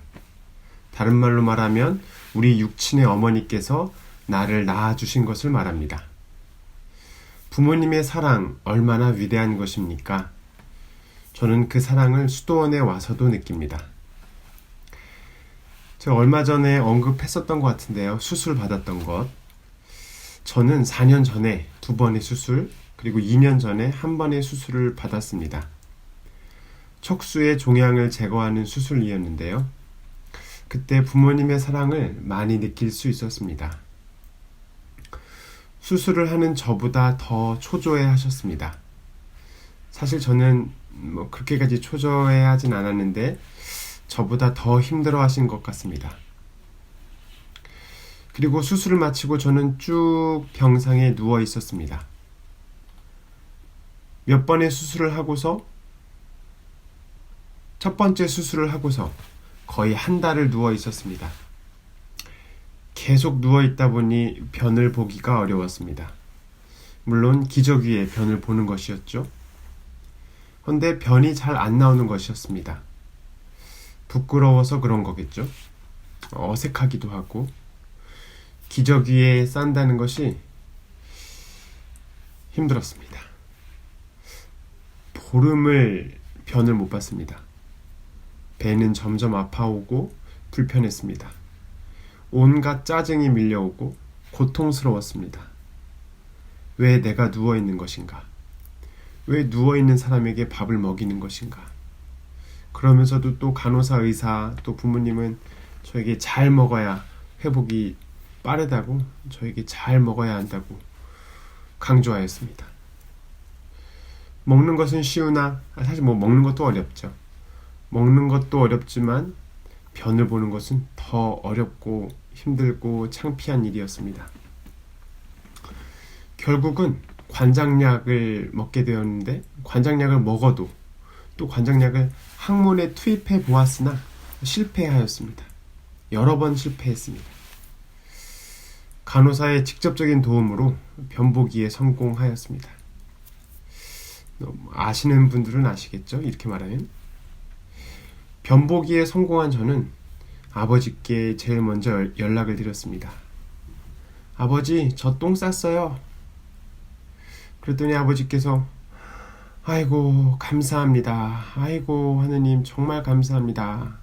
다른 말로 말하면 우리 육친의 어머니께서 나를 낳아주신 것을 말합니다. 부모님의 사랑 얼마나 위대한 것입니까? 저는 그 사랑을 수도원에 와서도 느낍니다. 제가 얼마 전에 언급했었던 것 같은데요. 수술 받았던 것. 저는 4년 전에 2번의 수술, 그리고 2년 전에 1번의 수술을 받았습니다. 척수의 종양을 제거하는 수술이었는데요. 그때 부모님의 사랑을 많이 느낄 수 있었습니다. 수술을 하는 저보다 더 초조해 하셨습니다. 사실 저는 그렇게까지 초조해 하진 않았는데 저보다 더 힘들어 하신 것 같습니다. 그리고 수술을 마치고 저는 쭉 병상에 누워 있었습니다. 몇 번의 수술을 하고서 첫 번째 수술을 하고서 거의 한 달을 누워 있었습니다. 계속 누워 있다 보니 변을 보기가 어려웠습니다. 물론 기저귀에 변을 보는 것이었죠. 그런데 변이 잘 안 나오는 것이었습니다. 부끄러워서 그런 거겠죠. 어색하기도 하고 기저귀에 싼다는 것이 힘들었습니다. 보름을 변을 못 봤습니다. 배는 점점 아파오고 불편했습니다. 온갖 짜증이 밀려오고 고통스러웠습니다. 왜 내가 누워있는 것인가? 왜 누워있는 사람에게 밥을 먹이는 것인가? 그러면서도 또 간호사, 의사, 또 부모님은 저에게 잘 먹어야 회복이 빠르다고, 저에게 잘 먹어야 한다고 강조하였습니다. 먹는 것은 쉬우나 사실 먹는 것도 어렵죠. 먹는 것도 어렵지만 변을 보는 것은 더 어렵고 힘들고 창피한 일이었습니다. 결국은 관장약을 먹게 되었는데 관장약을 먹어도 또 관장약을 항문에 투입해 보았으나 실패하였습니다. 여러 번 실패했습니다. 간호사의 직접적인 도움으로 변보기에 성공하였습니다. 아시는 분들은 아시겠죠? 이렇게 말하면 변보기에 성공한 저는 아버지께 제일 먼저 연락을 드렸습니다. 아버지, 저 똥 쌌어요. 그랬더니 아버지께서 아이고, 감사합니다. 아이고, 하느님 정말 감사합니다.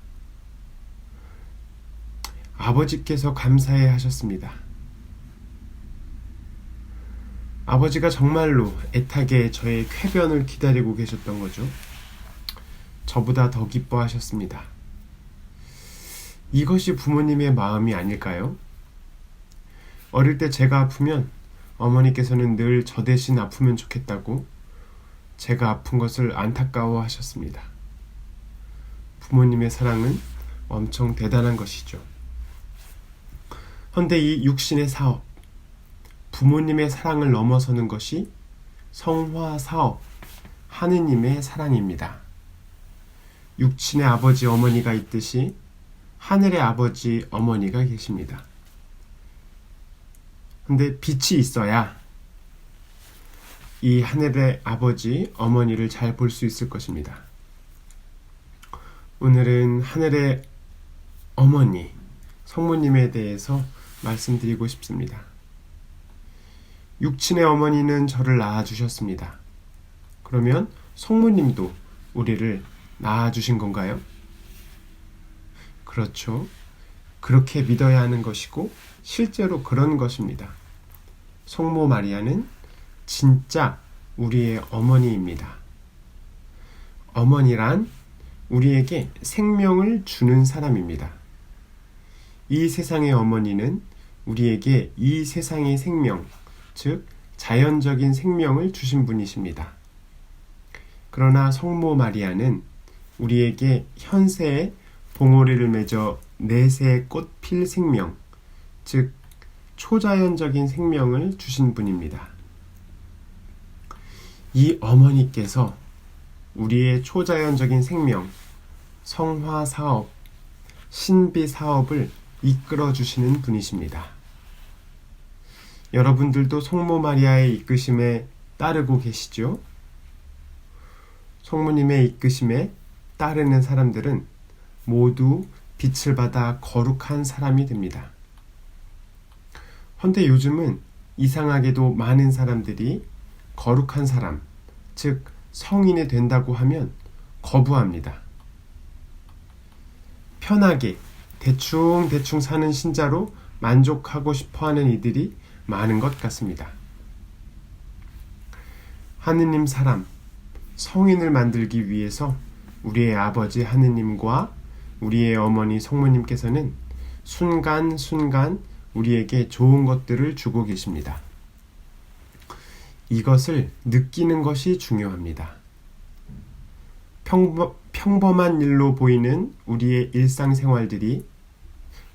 아버지께서 감사해 하셨습니다. 아버지가 정말로 애타게 저의 쾌변을 기다리고 계셨던 거죠. 저보다 더 기뻐하셨습니다. 이것이 부모님의 마음이 아닐까요? 어릴 때 제가 아프면 어머니께서는 늘 저 대신 아프면 좋겠다고 제가 아픈 것을 안타까워 하셨습니다. 부모님의 사랑은 엄청 대단한 것이죠. 헌데 이 육신의 사업, 부모님의 사랑을 넘어서는 것이 성화 사업, 하느님의 사랑입니다. 육신의 아버지 어머니가 있듯이 하늘의 아버지 어머니가 계십니다. 근데 빛이 있어야 이 하늘의 아버지 어머니를 잘 볼 수 있을 것입니다. 오늘은 하늘의 어머니, 성모님에 대해서 말씀드리고 싶습니다. 육친의 어머니는 저를 낳아주셨습니다. 그러면 성모님도 우리를 낳아주신 건가요? 그렇죠. 그렇게 믿어야 하는 것이고 실제로 그런 것입니다. 성모 마리아는 진짜 우리의 어머니입니다. 어머니란 우리에게 생명을 주는 사람입니다. 이 세상의 어머니는 우리에게 이 세상의 생명, 즉 자연적인 생명을 주신 분이십니다. 그러나 성모 마리아는 우리에게 현세의 봉오리를 맺어 내세의 꽃 필 생명, 즉 초자연적인 생명을 주신 분입니다. 이 어머니께서 우리의 초자연적인 생명, 성화 사업, 신비 사업을 이끌어 주시는 분이십니다. 여러분들도 성모 마리아의 이끄심에 따르고 계시죠? 성모님의 이끄심에 따르는 사람들은 모두 빛을 받아 거룩한 사람이 됩니다. 헌데 요즘은 이상하게도 많은 사람들이 거룩한 사람, 즉 성인이 된다고 하면 거부합니다. 편하게 대충 사는 신자로 만족하고 싶어하는 이들이 많은 것 같습니다. 하느님 사람, 성인을 만들기 위해서 우리의 아버지 하느님과 우리의 어머니 성모님께서는 순간순간 우리에게 좋은 것들을 주고 계십니다. 이것을 느끼는 것이 중요합니다. 평범한 일로 보이는 우리의 일상생활들이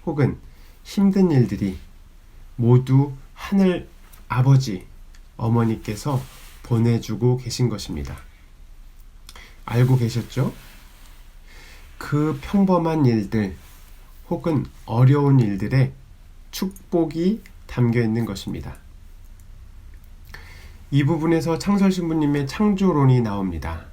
혹은 힘든 일들이 모두 하늘 아버지, 어머니께서 보내주고 계신 것입니다. 알고 계셨죠? 그 평범한 일들 혹은 어려운 일들에 축복이 담겨 있는 것입니다. 이 부분에서 창설신부님의 창조론이 나옵니다.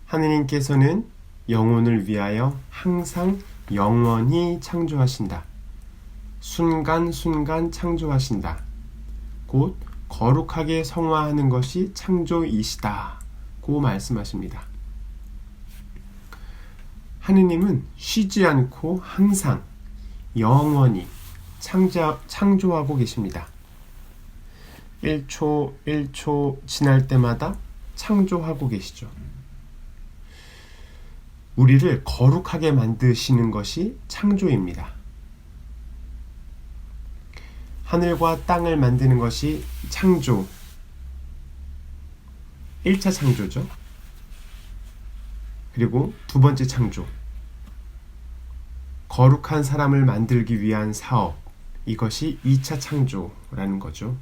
하느님께서는 영혼을 위하여 항상 영원히 창조하신다. 순간순간 창조하신다. 곧 거룩하게 성화하는 것이 창조이시다. 고 말씀하십니다. 하느님은 쉬지 않고 항상 영원히 창조하고 계십니다. 1초 1초 지날 때마다 창조하고 계시죠. 우리를 거룩하게 만드시는 것이 창조입니다. 하늘과 땅을 만드는 것이 창조, 1차 창조죠. 그리고 두 번째 창조, 거룩한 사람을 만들기 위한 사업, 이것이 2차 창조라는 거죠.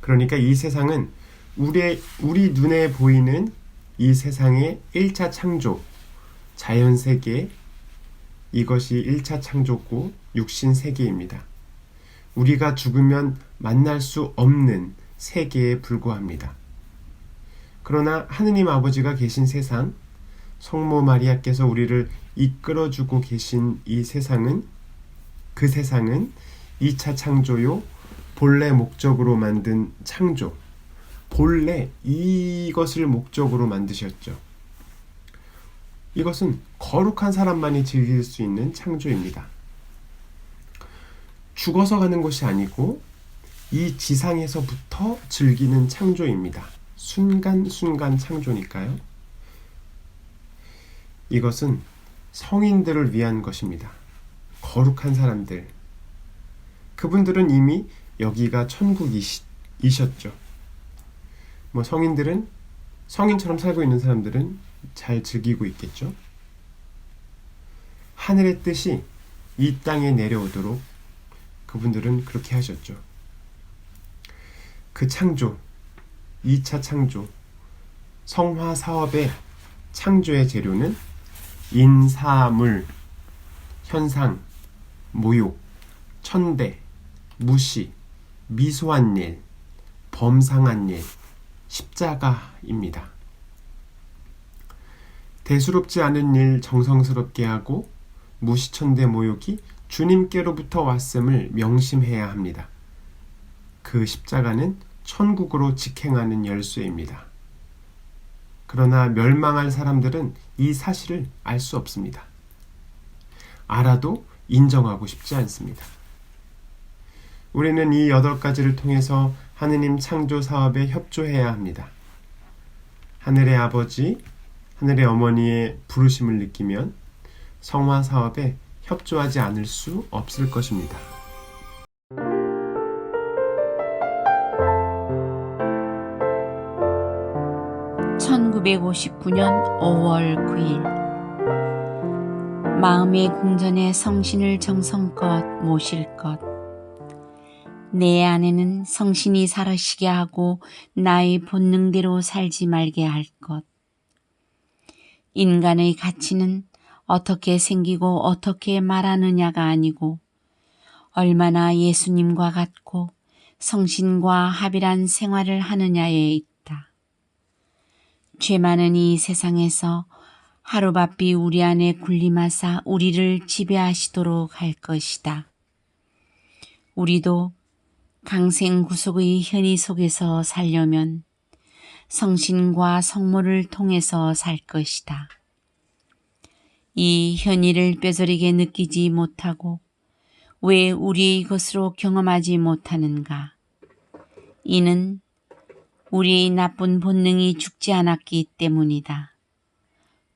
그러니까 이 세상은 우리 눈에 보이는 이 세상의 1차 창조, 자연세계, 이것이 1차 창조고 육신세계입니다. 우리가 죽으면 만날 수 없는 세계에 불과합니다. 그러나 하느님 아버지가 계신 세상, 성모 마리아께서 우리를 이끌어주고 계신 이 세상은, 그 세상은 2차 창조요, 본래 목적으로 만든 창조, 본래 이것을 목적으로 만드셨죠. 이것은 거룩한 사람만이 즐길 수 있는 창조입니다. 죽어서 가는 것이 아니고 이 지상에서부터 즐기는 창조입니다. 순간순간 창조니까요. 이것은 성인들을 위한 것입니다. 거룩한 사람들. 그분들은 이미 여기가 천국이셨죠. 성인들은, 성인처럼 살고 있는 사람들은 잘 즐기고 있겠죠. 하늘의 뜻이 이 땅에 내려오도록 그분들은 그렇게 하셨죠. 그 창조, 2차 창조, 성화 사업의 창조의 재료는 인사물, 현상, 모욕, 천대, 무시, 미소한 일, 범상한 일, 십자가입니다. 대수롭지 않은 일 정성스럽게 하고 무시천대 모욕이 주님께로부터 왔음을 명심해야 합니다. 그 십자가는 천국으로 직행하는 열쇠입니다. 그러나 멸망할 사람들은 이 사실을 알 수 없습니다. 알아도 인정하고 싶지 않습니다. 우리는 이 8가지를 통해서 하느님 창조 사업에 협조해야 합니다. 하늘의 아버지, 하늘의 어머니의 부르심을 느끼면 성화 사업에 협조하지 않을 수 없을 것입니다. (1959년 5월 9일) 마음의 궁전에 성신을 정성껏 모실 것. 내 안에는 성신이 살아시게 하고 나의 본능대로 살지 말게 할 것. 인간의 가치는 어떻게 생기고 어떻게 말하느냐가 아니고 얼마나 예수님과 같고 성신과 합일한 생활을 하느냐에 있다. 죄 많은 이 세상에서 하루바삐 우리 안에 군림하사 우리를 지배하시도록 할 것이다. 우리도 강생구속의 현이 속에서 살려면 성신과 성모를 통해서 살 것이다. 이 현이를 뼈저리게 느끼지 못하고 왜 우리의 것으로 경험하지 못하는가? 이는 우리의 나쁜 본능이 죽지 않았기 때문이다.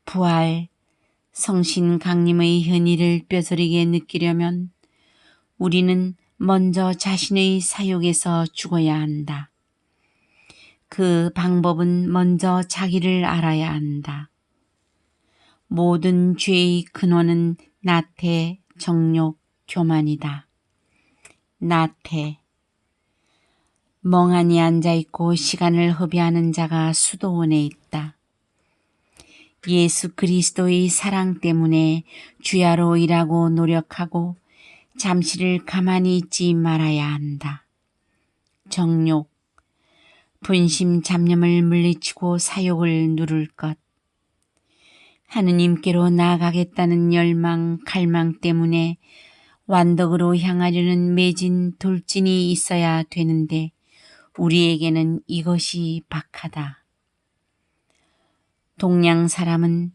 부활, 성신 강림의 현이를 뼈저리게 느끼려면 우리는 먼저 자신의 사욕에서 죽어야 한다. 그 방법은 먼저 자기를 알아야 한다. 모든 죄의 근원은 나태, 정욕, 교만이다. 나태. 멍하니 앉아있고 시간을 허비하는 자가 수도원에 있다. 예수 그리스도의 사랑 때문에 주야로 일하고 노력하고 잠시를 가만히 있지 말아야 한다. 정욕. 분심 잡념을 물리치고 사욕을 누를 것. 하느님께로 나아가겠다는 열망, 갈망 때문에 완덕으로 향하려는 매진, 돌진이 있어야 되는데 우리에게는 이것이 박하다. 동양 사람은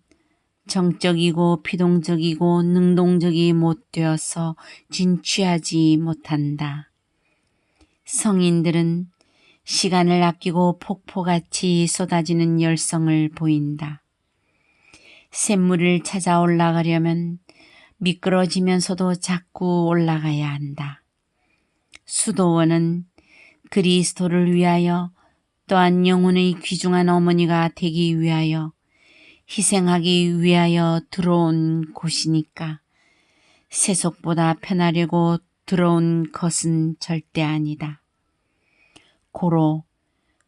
정적이고 피동적이고 능동적이 못 되어서 진취하지 못한다. 성인들은 시간을 아끼고 폭포같이 쏟아지는 열성을 보인다. 샘물을 찾아 올라가려면 미끄러지면서도 자꾸 올라가야 한다. 수도원은 그리스도를 위하여 또한 영혼의 귀중한 어머니가 되기 위하여 희생하기 위하여 들어온 곳이니까 세속보다 편하려고 들어온 것은 절대 아니다. 고로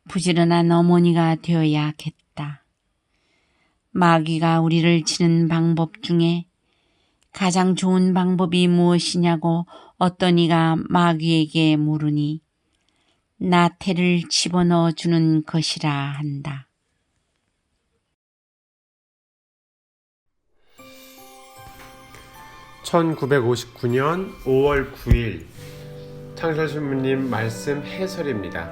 부지런한 어머니가 되어야겠다. 마귀가 우리를 치는 방법 중에 가장 좋은 방법이 무엇이냐고 어떤 이가 마귀에게 물으니 나태를 집어넣어 주는 것이라 한다. (1959년 5월 9일) 창설신부님 말씀 해설입니다.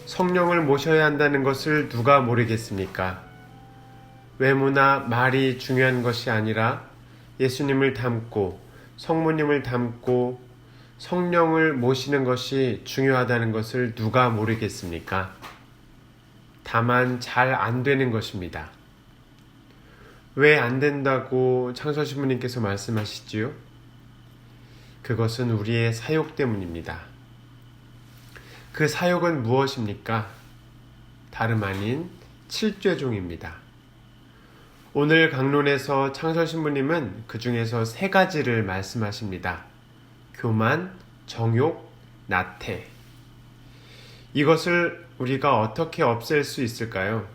성령을 모셔야 한다는 것을 누가 모르겠습니까? 외모나 말이 중요한 것이 아니라 예수님을 닮고 성모님을 닮고 성령을 모시는 것이 중요하다는 것을 누가 모르겠습니까? 다만 잘 안 되는 것입니다. 왜 안 된다고 창설신부님께서 말씀하시지요? 그것은 우리의 사욕 때문입니다. 그 사욕은 무엇입니까? 다름 아닌 칠죄종입니다. 오늘 강론에서 창설신부님은 그 중에서 3가지를 말씀하십니다. 교만, 정욕, 나태. 이것을 우리가 어떻게 없앨 수 있을까요?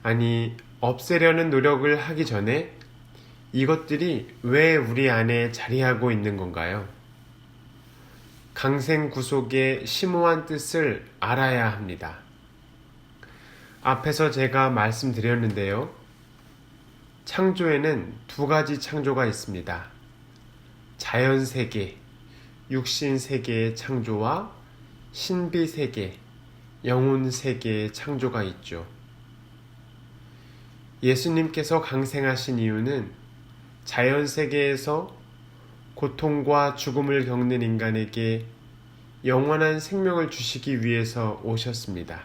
아니, 없애려는 노력을 하기 전에 이것들이 왜 우리 안에 자리하고 있는 건가요? 강생구속의 심오한 뜻을 알아야 합니다. 앞에서 제가 말씀드렸는데요. 창조에는 2가지 창조가 있습니다. 자연세계, 육신세계의 창조와 신비세계, 영혼세계의 창조가 있죠. 예수님께서 강생하신 이유는 자연세계에서 고통과 죽음을 겪는 인간에게 영원한 생명을 주시기 위해서 오셨습니다.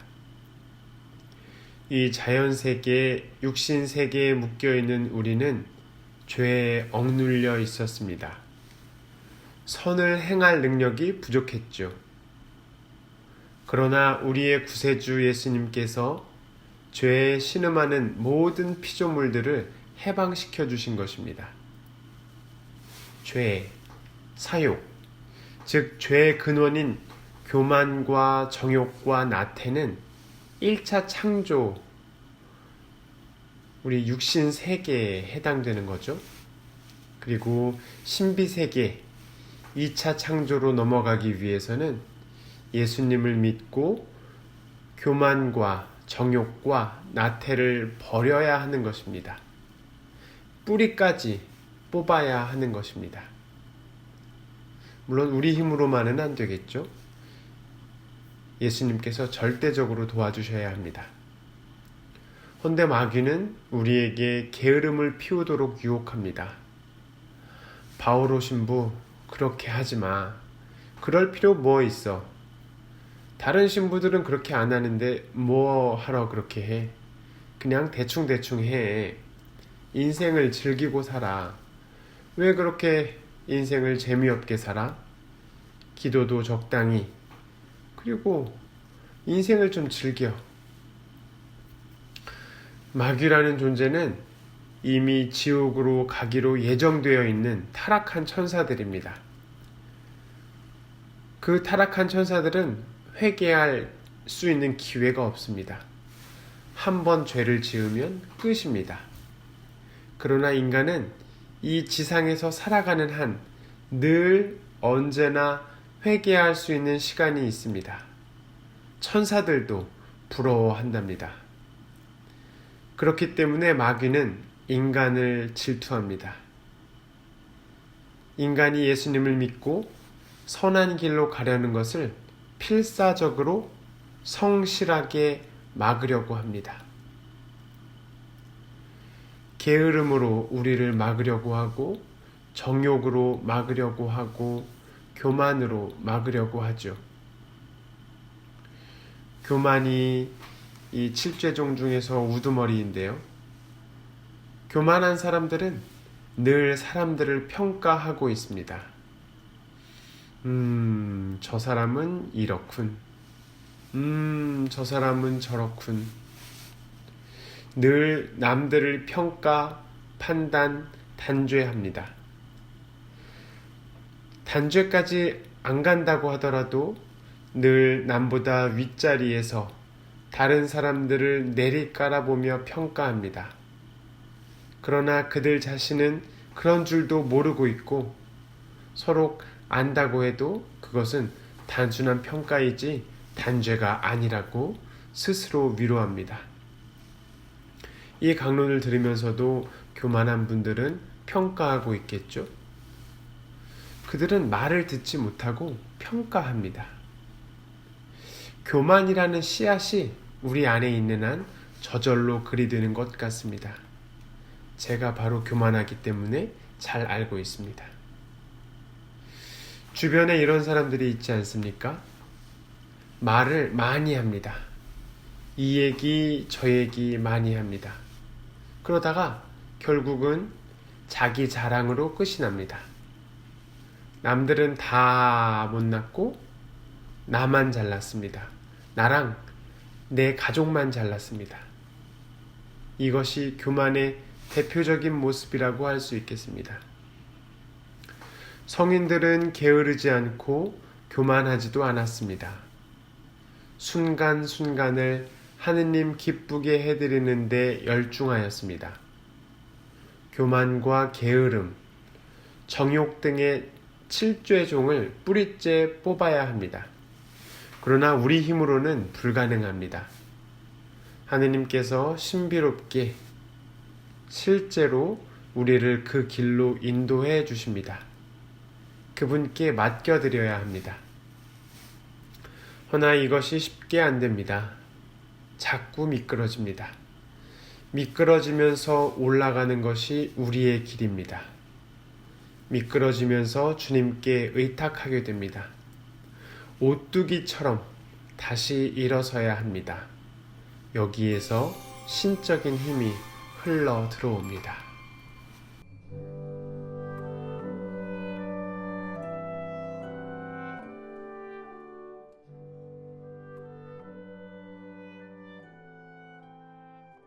이 자연세계, 육신세계에 묶여있는 우리는 죄에 억눌려 있었습니다. 선을 행할 능력이 부족했죠. 그러나 우리의 구세주 예수님께서 죄에 신음하는 모든 피조물들을 해방시켜 주신 것입니다. 죄, 사욕, 즉 죄의 근원인 교만과 정욕과 나태는 1차 창조, 우리 육신 세계에 해당되는 거죠. 그리고 신비 세계, 2차 창조로 넘어가기 위해서는 예수님을 믿고 교만과 정욕과 나태를 버려야 하는 것입니다. 뿌리까지 뽑아야 하는 것입니다. 물론 우리 힘으로만은 안 되겠죠. 예수님께서 절대적으로 도와주셔야 합니다. 헌데 마귀는 우리에게 게으름을 피우도록 유혹합니다. 바오로 신부, 그렇게 하지 마. 그럴 필요 뭐 있어? 다른 신부들은 그렇게 안 하는데 뭐 하러 그렇게 해? 그냥 대충대충 해. 인생을 즐기고 살아. 왜 그렇게 인생을 재미없게 살아? 기도도 적당히. 그리고 인생을 좀 즐겨. 마귀라는 존재는 이미 지옥으로 가기로 예정되어 있는 타락한 천사들입니다. 그 타락한 천사들은 회개할 수 있는 기회가 없습니다. 한 번 죄를 지으면 끝입니다. 그러나 인간은 이 지상에서 살아가는 한 늘 언제나 회개할 수 있는 시간이 있습니다. 천사들도 부러워한답니다. 그렇기 때문에 마귀는 인간을 질투합니다. 인간이 예수님을 믿고 선한 길로 가려는 것을 필사적으로 성실하게 막으려고 합니다. 게으름으로 우리를 막으려고 하고, 정욕으로 막으려고 하고, 교만으로 막으려고 하죠. 교만이 이 7죄종 중에서 우두머리인데요. 교만한 사람들은 늘 사람들을 평가하고 있습니다. 저 사람은 이렇군. 저 사람은 저렇군. 늘 남들을 평가, 판단, 단죄합니다. 단죄까지 안 간다고 하더라도 늘 남보다 윗자리에서 다른 사람들을 내리깔아보며 평가합니다. 그러나 그들 자신은 그런 줄도 모르고 있고 서로 안다고 해도 그것은 단순한 평가이지 단죄가 아니라고 스스로 위로합니다. 이 강론을 들으면서도 교만한 분들은 평가하고 있겠죠? 그들은 말을 듣지 못하고 평가합니다. 교만이라는 씨앗이 우리 안에 있는 한 저절로 그리 되는 것 같습니다. 제가 바로 교만하기 때문에 잘 알고 있습니다. 주변에 이런 사람들이 있지 않습니까? 말을 많이 합니다. 이 얘기 저 얘기 많이 합니다. 그러다가 결국은 자기 자랑으로 끝이 납니다. 남들은 다 못났고 나만 잘났습니다. 나랑 내 가족만 잘났습니다. 이것이 교만의 대표적인 모습이라고 할 수 있겠습니다. 성인들은 게으르지 않고 교만하지도 않았습니다. 순간순간을 하느님 기쁘게 해드리는 데 열중하였습니다. 교만과 게으름, 정욕 등의 7죄종을 뿌리째 뽑아야 합니다. 그러나 우리 힘으로는 불가능합니다. 하느님께서 신비롭게 실제로 우리를 그 길로 인도해 주십니다. 그분께 맡겨드려야 합니다. 허나 이것이 쉽게 안 됩니다. 자꾸 미끄러집니다. 미끄러지면서 올라가는 것이 우리의 길입니다. 미끄러지면서 주님께 의탁하게 됩니다. 오뚜기처럼 다시 일어서야 합니다. 여기에서 신적인 힘이 흘러 들어옵니다.